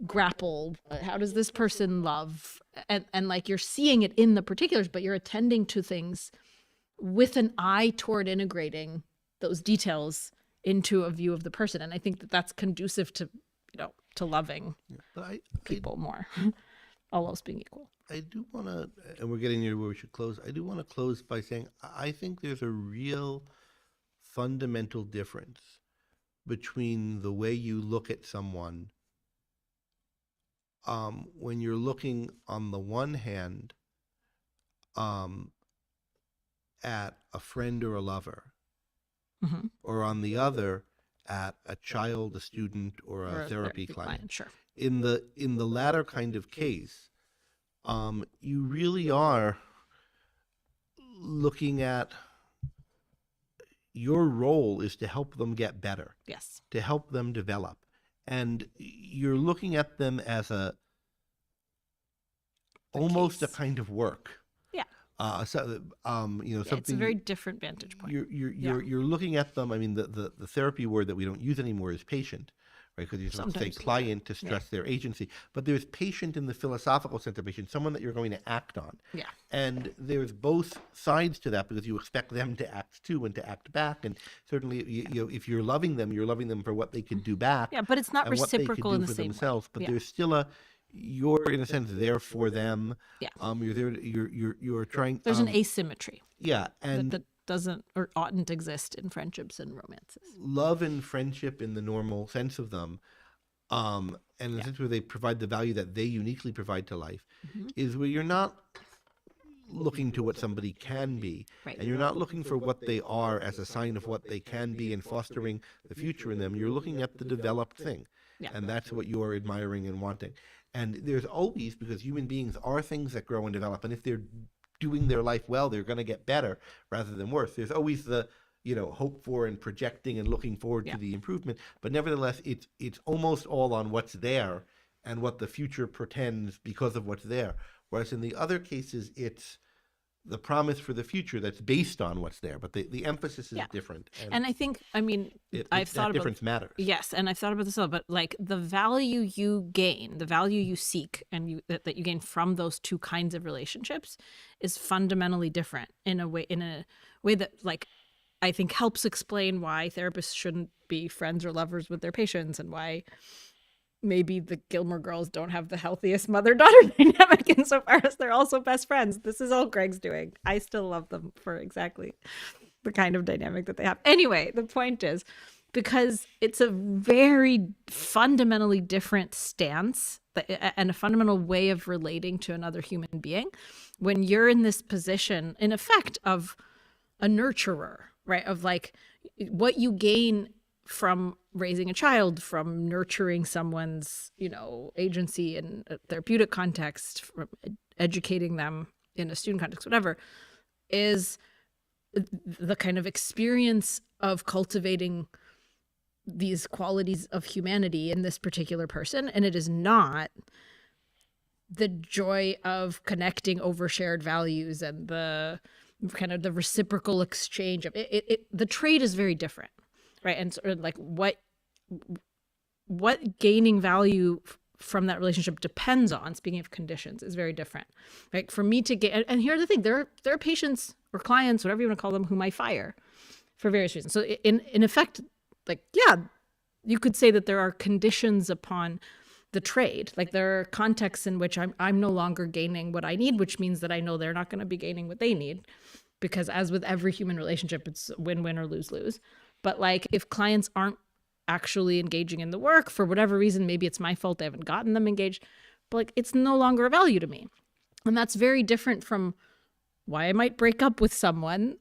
grapple? How does this person love? And like, you're seeing it in the particulars, but you're attending to things with an eye toward integrating those details into a view of the person. And I think that that's conducive to, to loving But people more, all else being equal. I do want to, and we're getting near where we should close. I do want to close by saying I think there's a real fundamental difference between the way you look at someone when you're looking on the one hand at a friend or a lover, Mhm. or on the other at a child, a student, or a therapy client. Sure. In the latter kind of case, you really are looking at your role is to help them get better, Yes. to help them develop. And you're looking at them as almost a case. kind of work. Yeah. Something. It's a very different vantage point. You're looking at them. I mean, the therapy word that we don't use anymore is patient, right? Because you don't say Sometimes, client to stress their agency, but there's patient in the philosophical sense of patient, someone that you're going to act on. Yeah. And there's both sides to that, because you expect them to act too and to act back. And certainly, if you're loving them for what they could do back. Yeah, but it's not and what they could reciprocal do in the for same themselves. way. But Yeah. there's still you're in a sense there for them. Yeah. You're there. You're trying. There's an asymmetry Yeah, and that doesn't or oughtn't exist in friendships and romances. love and friendship in the normal sense of them, and in the sense where they provide the value that they uniquely provide to life, Mhm. is where you're not looking to what somebody can be, Right. and you're not looking for what they are as a sign of what they can be and fostering the future in them. You're looking at the developed thing, Yeah. and that's what you're admiring and wanting. And there's always, because human beings are things that grow and develop, and if they're doing their life well, they're going to get better rather than worse. There's always the hope for and projecting and looking forward Yeah. to the improvement. But nevertheless, it's almost all on what's there and what the future portends because of what's there. Whereas in the other cases, it's the promise for the future that's based on what's there, but the emphasis is Yeah. different. And I think, I mean, I've thought that about difference matters. Yes, and I've thought about this a lot, but like the value you gain, the value you seek, and that you gain from those two kinds of relationships is fundamentally different in a way that like I think helps explain why therapists shouldn't be friends or lovers with their patients, and why maybe the Gilmore Girls don't have the healthiest mother-daughter dynamic insofar as they're also best friends. This is all Greg's doing. I still love them for exactly the kind of dynamic that they have. Anyway, the point is, because it's a very fundamentally different stance and a fundamental way of relating to another human being when you're in this position, in effect, of a nurturer, right? Of like what you gain from raising a child, from nurturing someone's, agency in a therapeutic context, from educating them in a student context, whatever, is the kind of experience of cultivating these qualities of humanity in this particular person. And it is not the joy of connecting over shared values and the kind of the reciprocal exchange of it. The trade is very different. Right. And sort of like what gaining value from that relationship depends on, speaking of conditions, is very different. Right. For me to get, and here's the thing, there are patients or clients, whatever you want to call them, whom I fire for various reasons. So in effect, like, yeah, you could say that there are conditions upon the trade. Like there are contexts in which I'm no longer gaining what I need, which means that I know they're not going to be gaining what they need. Because as with every human relationship, it's win-win or lose-lose. But like if clients aren't actually engaging in the work for whatever reason, maybe it's my fault I haven't gotten them engaged, but like it's no longer a value to me. And that's very different from why I might break up with someone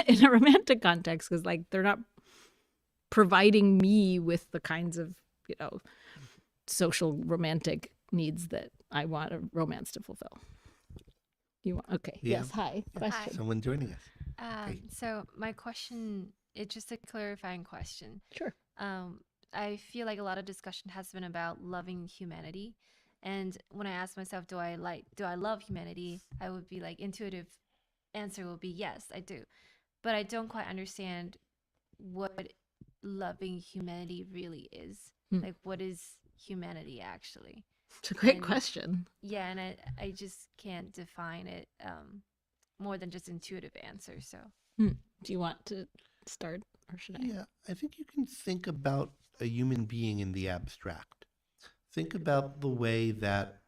in a romantic context, because like they're not providing me with the kinds of, social romantic needs that I want a romance to fulfill. You want? Okay. Yeah. Yes. Hi. Question. Hi. Someone joining us. Hey. So my question, it's just a clarifying question. Sure. I feel like a lot of discussion has been about loving humanity. And when I ask myself, do I love humanity? I would be like, intuitive answer will be yes, I do. But I don't quite understand what loving humanity really is. Like, what is humanity actually? It's a great And- question. Yeah, and I just can't define it more than just intuitive answer. So Do you want to start, or should I? Yeah, I think you can think about a human being in the abstract. Think about the way that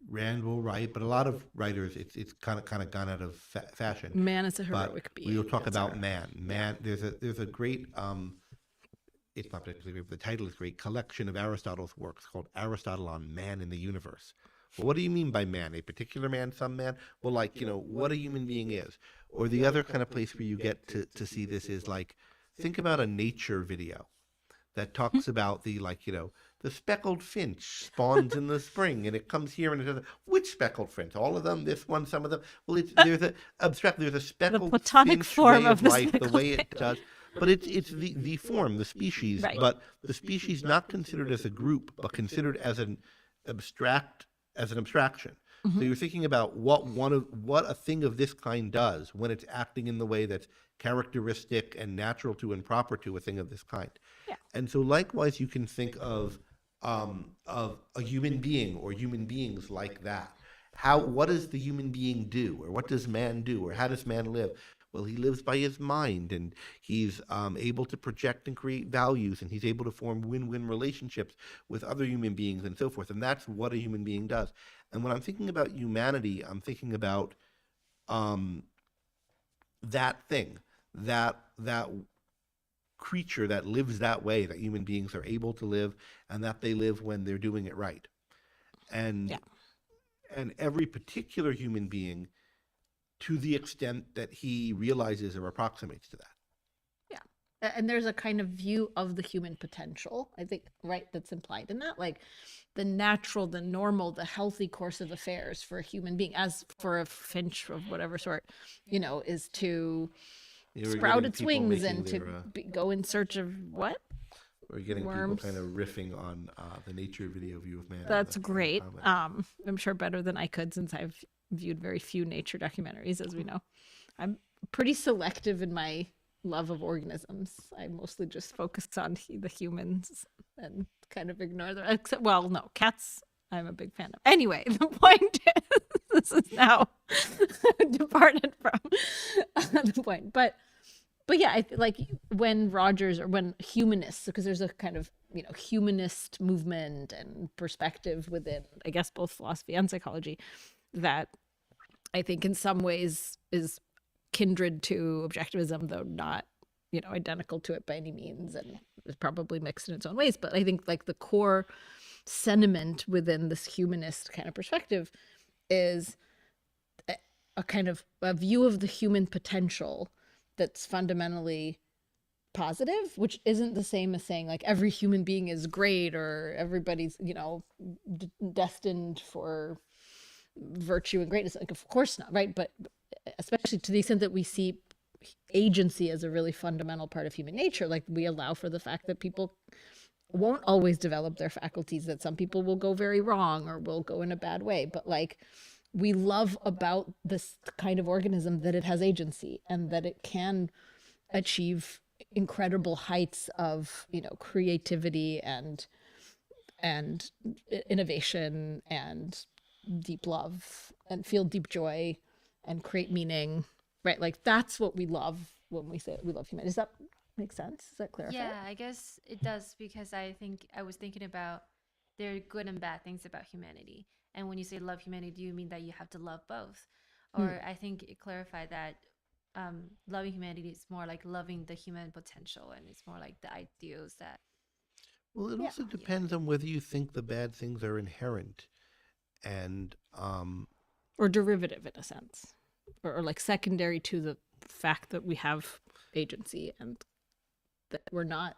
Rand will write, but a lot of writers, it's kind of gone out of fashion. Man is a But heroic being. we will talk That's about right. man. There's a great it's not particularly great, but the title is great, collection of Aristotle's works called Aristotle on Man in the Universe. Well, what do you mean by man? A particular man, some man? Well, like, what a human being is. Or the other kind of place where you get to see this is like, think about a nature video that talks about the, like, the speckled finch spawns in the spring and it comes here and it does. Which speckled finch? All of them? This one? Some of them? Well, there's a speckled platonic finch form way of the life, the speckled way it finch. does. But it's the form, the species, Right. but the species not considered as a group, but considered as an abstraction. So you're thinking about what a thing of this kind does when it's acting in the way that's characteristic and natural to and proper to a thing of this kind. Yeah. And so likewise, you can think of a human being or human beings like that. What does the human being do, or what does man do, or how does man live? Well, he lives by his mind, and he's able to project and create values, and he's able to form win-win relationships with other human beings and so forth. And that's what a human being does. And when I'm thinking about humanity, I'm thinking about that thing, that creature that lives that way, that human beings are able to live, and that they live when they're doing it right. And Yeah. and every particular human being, to the extent that he realizes or approximates to that. And there's a kind of view of the human potential, I think, right, that's implied in that. Like the natural, the normal, the healthy course of affairs for a human being, as for a finch of whatever sort, is to You were sprout getting its people wings making and to their, go in search of what? we're getting worms. people kind of riffing on the nature video view of man. in That's the great. comments. I'm sure better than I could, since I've viewed very few nature documentaries, as we know. I'm pretty selective in my love of organisms. I mostly just focus on the humans and kind of ignore the except. Well, no, cats. I'm a big fan of. Anyway, the point is, this is now departed from the point, but yeah, like when Rogers, or when humanists, because there's a kind of humanist movement and perspective within, I guess, both philosophy and psychology, that I think in some ways is kindred to objectivism, though not identical to it by any means, and is probably mixed in its own ways. But I think like the core sentiment within this humanist kind of perspective is a kind of a view of the human potential that's fundamentally positive, which isn't the same as saying like every human being is great, or everybody's destined for virtue and greatness. Like, of course not, right? But especially to the extent that we see agency as a really fundamental part of human nature, like we allow for the fact that people won't always develop their faculties, that some people will go very wrong or will go in a bad way, but like we love about this kind of organism that it has agency and that it can achieve incredible heights of creativity and innovation and deep love and feel deep joy and create meaning, right? Like that's what we love when we say we love humanity. Does that make sense? Does that clarify? Yeah, I guess it does, because I think I was thinking about there are good and bad things about humanity. And when you say love humanity, do you mean that you have to love both? Or I think it clarified that loving humanity is more like loving the human potential, and it's more like the ideals that. Well, it also depends on whether you think the bad things are inherent and or derivative in a sense, or like secondary to the fact that we have agency and that we're not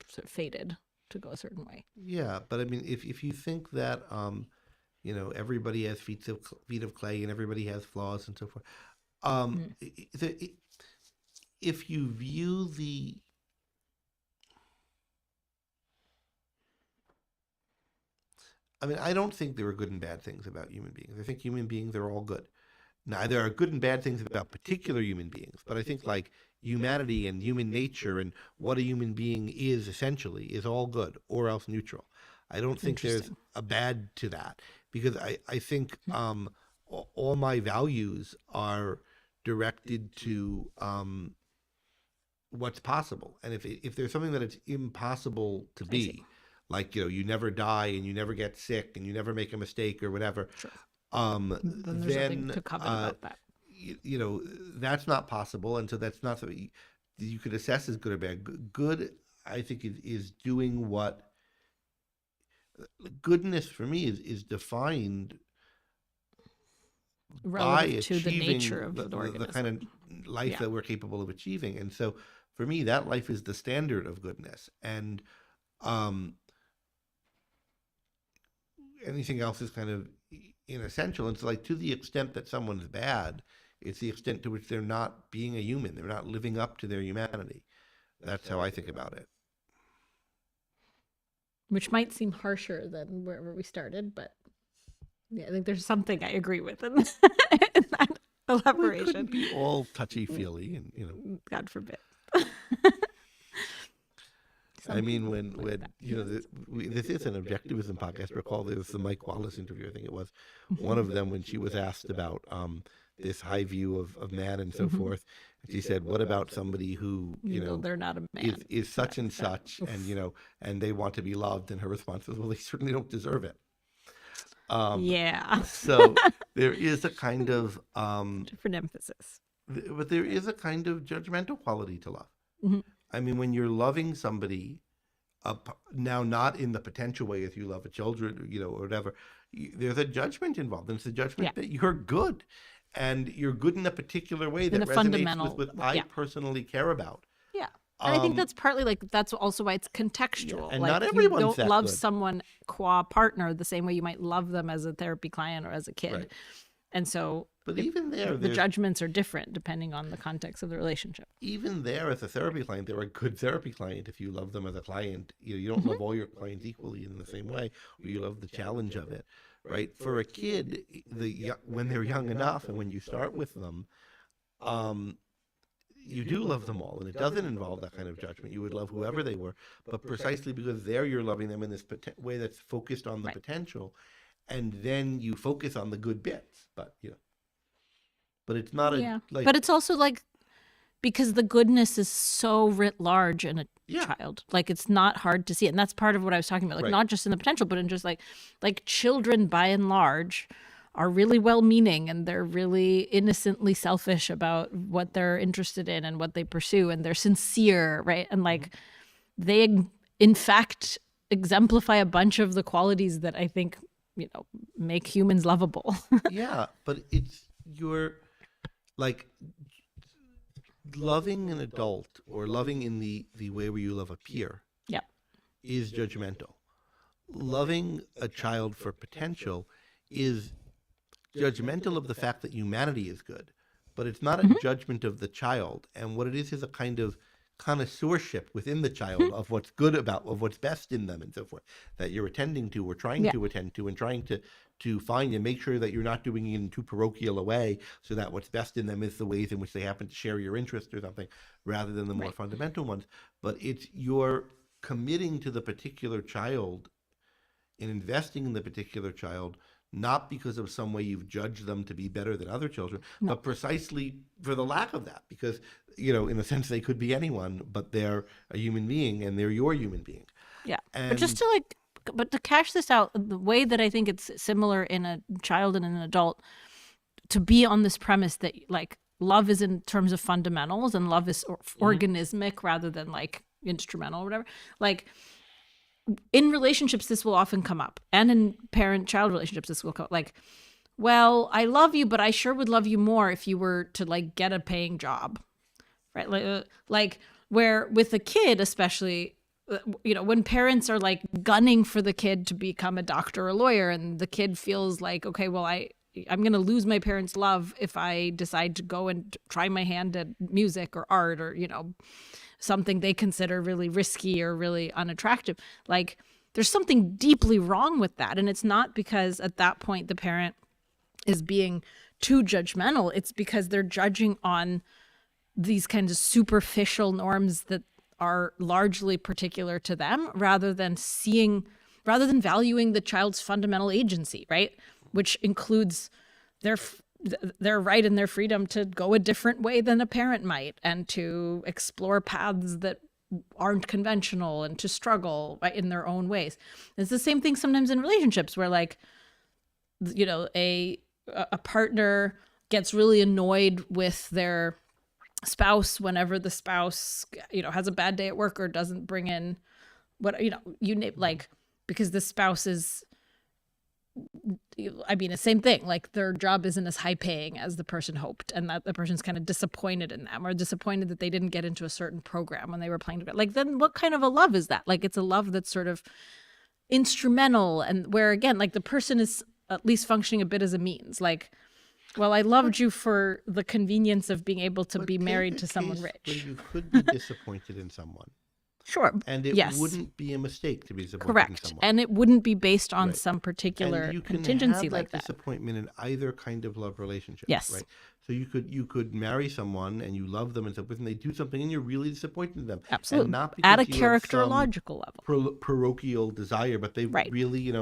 sort of fated to go a certain way. Yeah, but I mean, if you think that everybody has feet of clay and everybody has flaws and so forth, if you view the I don't think there are good and bad things about human beings. I think human beings are all good. Now, there are good and bad things about particular human beings, but I think like humanity and human nature and what a human being is essentially is all good or else neutral. I don't think there's a bad to that, because I think all my values are directed to what's possible. And if there's something that it's impossible to be, like, you never die and you never get sick and you never make a mistake or whatever, then there's nothing to covet about that. That's not possible. And so that's not something you could assess as good or bad. Good, I think, is doing what goodness for me is defined relative by to the achieving nature of the organism. the kind of life that we're capable of achieving. And so for me, that life is the standard of goodness. And anything else is kind of inessential. And so, like, to the extent that someone's bad, it's the extent to which they're not being a human. They're not living up to their humanity. That's how I think about it. Which might seem harsher than wherever we started, but yeah, I think there's something I agree with in that elaboration. It couldn't be all touchy-feely, and God forbid. I mean, when this is an objectivism podcast. Recall there was the Mike Wallace interview, I think it was, one of them, when she was asked about this high view of man and so forth. And she said, "What about somebody who they're not a man, is such and such, and and they want to be loved?" And her response was, "Well, they certainly don't deserve it." So there is a kind of different emphasis, but there is a kind of judgmental quality to love. I mean, when you're loving somebody, now not in the potential way as you love a children, or whatever, there's a judgment involved. And it's a judgment that you're good, and you're good in a particular way that resonates with what I personally care about. Yeah. And I think that's partly that's also why it's contextual. And not everyone's you don't that love good. Someone qua partner the same way you might love them as a therapy client or as a kid. Right. And so But even there, the judgments are different depending on the context of the relationship. even there, as a therapy client, they're a good therapy client if you love them as a client. You don't love all your clients equally in the same way, or you love the challenge of it, right? For a kid, when they're young enough and when you start with them, you do love them all, and it doesn't involve that kind of judgment. You would love whoever they were, but precisely because there you're loving them in this way that's focused on the potential, and then you focus on the good bits. But but it's not but it's also like, because the goodness is so writ large in a child, like it's not hard to see it. And that's part of what I was talking about, like not just in the potential, but in just like children by and large are really well-meaning, and they're really innocently selfish about what they're interested in and what they pursue, and they're sincere, right? And like they in fact exemplify a bunch of the qualities that I think make humans lovable. Yeah, but it's like loving an adult or loving in the way where you love a peer is judgmental. Loving a child for potential is judgmental of the fact that humanity is good, but it's not a judgment of the child. And what it is a kind of connoisseurship within the child of what's good of what's best in them and so forth, that you're attending to or trying to attend to and trying to find and make sure that you're not doing it in too parochial a way, so that what's best in them is the ways in which they happen to share your interest or something, rather than the more fundamental ones. But it's you're committing to the particular child and investing in the particular child, not because of some way you've judged them to be better than other children, but precisely for the lack of that. Because, in a sense, they could be anyone, but they're a human being and they're your human being. Yeah. But just to cash this out, the way that I think it's similar in a child and an adult, to be on this premise that like love is in terms of fundamentals and love is organismic rather than like instrumental or whatever. Like, in relationships, this will often come up, and in parent-child relationships, this will come up. Like, well, I love you, but I sure would love you more if you were to like get a paying job, right? Like where with a kid, especially, when parents are like gunning for the kid to become a doctor or a lawyer, and the kid feels like, okay, well, I'm going to lose my parents' love if I decide to go and try my hand at music or art or something they consider really risky or really unattractive. Like, there's something deeply wrong with that. And it's not because at that point the parent is being too judgmental. It's because they're judging on these kinds of superficial norms that are largely particular to them, rather than valuing the child's fundamental agency, right? Which includes their right and their freedom to go a different way than a parent might, and to explore paths that aren't conventional, and to struggle in their own ways. It's the same thing sometimes in relationships where like, a partner gets really annoyed with their spouse whenever the spouse, has a bad day at work or doesn't bring in because the spouse is, the same thing, like their job isn't as high paying as the person hoped, and that the person's kind of disappointed in them, or disappointed that they didn't get into a certain program when they were playing together. Like, then what kind of a love is that? Like, it's a love that's sort of instrumental, and where again, like the person is at least functioning a bit as a means. Like, well, I loved you for the convenience of being able to be married to someone rich. Where you could be disappointed in someone. Sure. And it wouldn't be a mistake to be disappointed in someone. And it wouldn't be based on some particular contingency like that. Disappointment in either kind of love relationship. Yes. Right. So you could marry someone and you love them and so forth, and they do something and you're really disappointed in them. Absolutely. And not because at a you have characterological level. Parochial desire, but they really,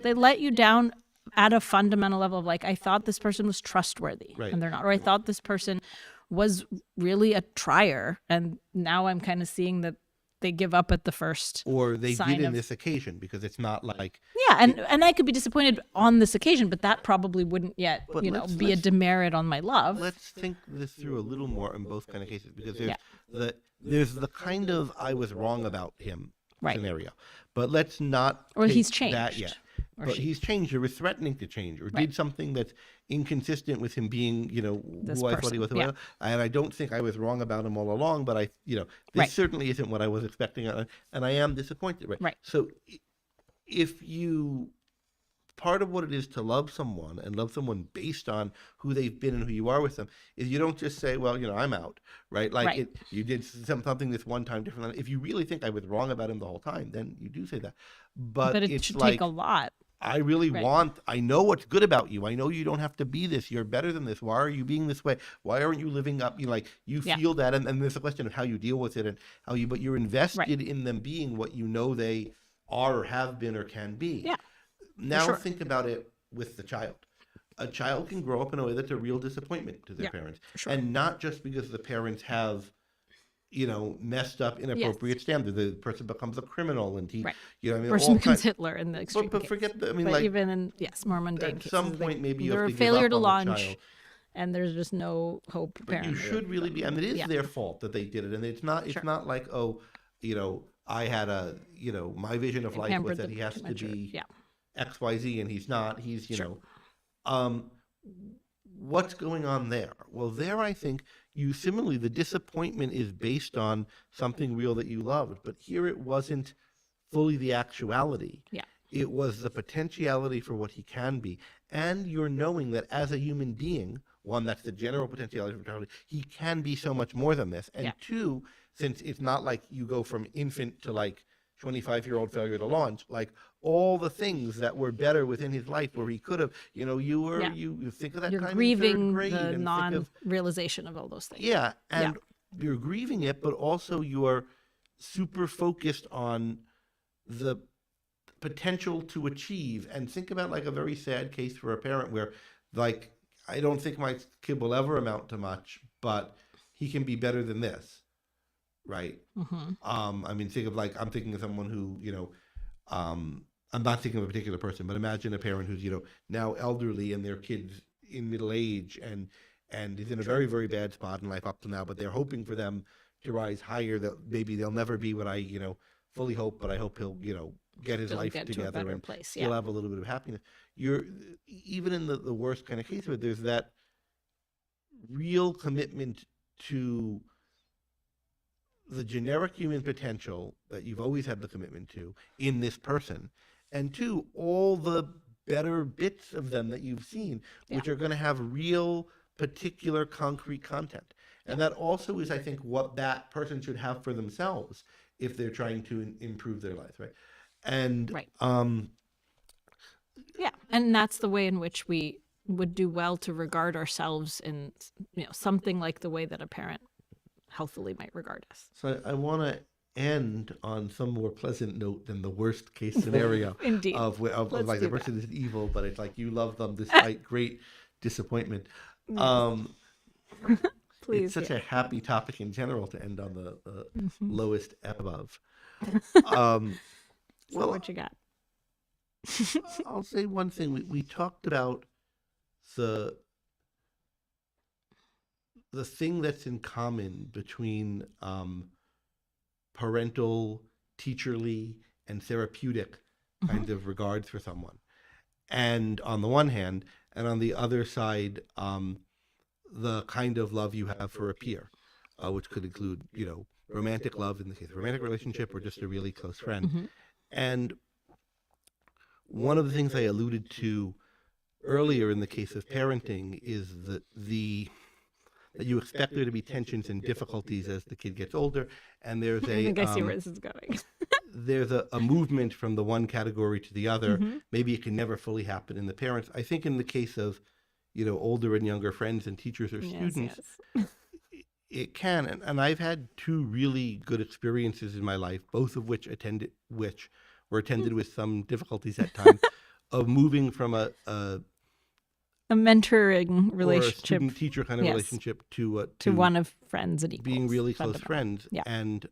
they let you down at a fundamental level of like, I thought this person was trustworthy, and they're not. Or I thought this person was really a trier, and now I'm kind of seeing that they give up at the first or they sign did in this occasion, because it's not like and I could be disappointed on this occasion, but that probably wouldn't yet be a demerit on my love. Let's think this through a little more in both kind of cases, because there's the kind of I was wrong about him scenario, but let's not he's changed that yet. But he's changed or was threatening to change or did something that's inconsistent with him being, who I thought he was. And I don't think I was wrong about him all along, but this certainly isn't what I was expecting. And I am disappointed. Right. Right. So if part of what it is to love someone and love someone based on who they've been and who you are with them is you don't just say, well, I'm out, right? Like Right. you did something this one time different. If you really think I was wrong about him the whole time, then you do say that. But But it it's should like, take a lot. I really Right. I know what's good about you. I know you don't have to be this. You're better than this. Why are you being this way? Why aren't you living up? You Yeah. feel that. And there's a question of how you deal with it and but you're invested Right. in them being what you know they are or have been or can be. Yeah, Now sure. think about it with the child. A child can grow up in a way that's a real disappointment to their Yeah, parents. sure. And not just because the parents have messed up inappropriate standards. The person becomes a criminal and he, Right. all Person becomes kinds. Hitler in the extreme But case. forget that. I mean, But like even in more mundane at cases, some point, maybe you they're have a to failure give to up on the launch, child. and there's just no hope. But you apparently, should really be. I mean, it is Yeah. their fault that they did it, and it's not. It's Sure. not like, oh, I had my vision of They life pampered was that them he has too to much, or- be yeah. X, Y, Z, and he's not. He's Sure. What's going on there? Well, there I think similarly the disappointment is based on something real that you loved, but here it wasn't fully the actuality. Yeah. It was the potentiality for what he can be, and you're knowing that as a human being, one, that's the general potentiality for potentiality, he can be so much more than this, and Yeah. two, since it's not like you go from infant to like 25-year-old failure to launch, like all the things that were better within his life where he could have, Yeah. you think of that You're time in grieving third grade the and think of, non-realization of all those things. yeah, and you're grieving it, but also you're super focused on the potential to achieve. And think about like a very sad case for a parent where, like, I don't think my kid will ever amount to much, but he can be better than this, right? Hmm. I mean, I'm thinking of someone who, I'm not thinking of a particular person, but imagine a parent who's, now elderly and their kid's in middle age and is in a very, very bad spot in life up to now, but they're hoping for them to rise higher, that maybe they'll never be what I, fully hope, but I hope he'll, get his They'll life get to a together better and place. he'll Yeah. have a little bit of happiness. You're even in the worst kind of case of it, there's that real commitment to the generic human potential that you've always had the commitment to in this person, and two, all the better bits of them that you've seen, which are going to have real, particular, concrete content. And that also is, I think, what that person should have for themselves if they're trying to improve their life, right? And Right. Yeah, and that's the way in which we would do well to regard ourselves in something like the way that a parent healthily might regard us. so I want to end on some more pleasant note than the worst case scenario Indeed. of Let's like do the that. person is evil, but it's like you love them despite great disappointment. Please. It's such a happy topic in general to end on the Mm-hmm. lowest above. So well, what you got? I'll say one thing. We talked about the thing that's in common between parental, teacherly, and therapeutic kinds of regards for someone. And on the one hand, and on the other side, the kind of love you have for a peer, which could include, romantic love in the case of a romantic relationship or just a really close friend. Mhm. And one of the things I alluded to earlier in the case of parenting is that that you expect there to be tensions and difficulties as the kid gets older, and there's I think I see where a this is going. there's a movement from the one category to the other. Mhm. Maybe it can never fully happen in the parents. I think in the case of older and younger friends and teachers or students, Yes. it can. And I've had two really good experiences in my life, both of which were attended with some difficulties at times, of moving from a A mentoring or a relationship student-teacher kind of Yes. relationship to one of friends and equals. being really close fundamentally. friends. Yeah. And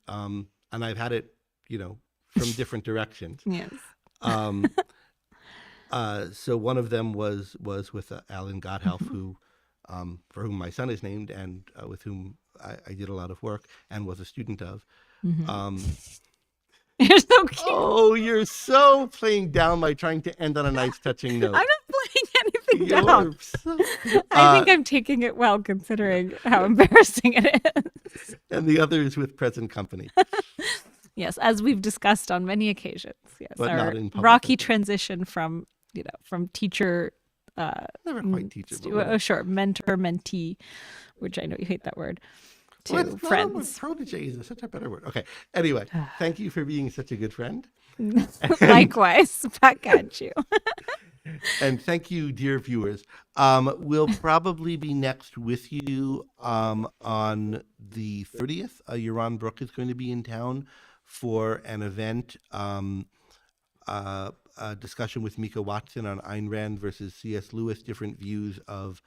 I've had it, from different directions. Yes. So one of them was with Alan Gotthelf, Mm-hmm. who, for whom my son is named, and with whom I did a lot of work and was a student of. Mhm. You're so cute. Oh, you're so playing down by trying to end on a nice, touching note. I'm not playing anything You're down. so- I think I'm taking it well, considering how embarrassing it is. and the other is with present company. Yes, as we've discussed on many occasions. Yes, But our not in public, rocky I think. transition from from teacher, Never quite teacher, but whatever. sure, mentor, mentee, which I know you hate that word, to Well, it's not a word. friends. Protege is such a better word. Okay. Anyway, thank you for being such a good friend. Likewise, back at you. And thank you, dear viewers. We'll probably be next with you on the 30th. Yaron Brook is going to be in town for an event, a discussion with Mika Watson on Ayn Rand versus C.S. Lewis, different views of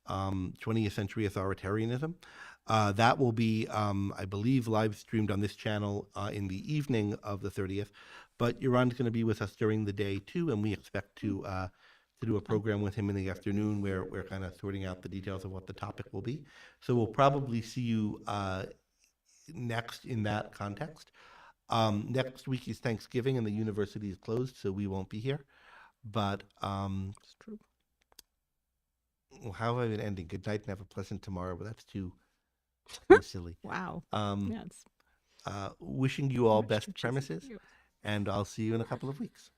20th century authoritarianism. That will be, I believe, live streamed on this channel in the evening of the 30th. But Yaron's going to be with us during the day too, and we expect to do a program with him in the afternoon where we're kind of sorting out the details of what the topic will be. So we'll probably see you next in that context. Next week is Thanksgiving and the university is closed, so we won't be here. But It's true. well, how have I been ending? Good night and have a pleasant tomorrow, but that's too silly. Wow. Um, Yeah, it's wishing you all much best to choose. premises, and I'll see you in a couple of weeks.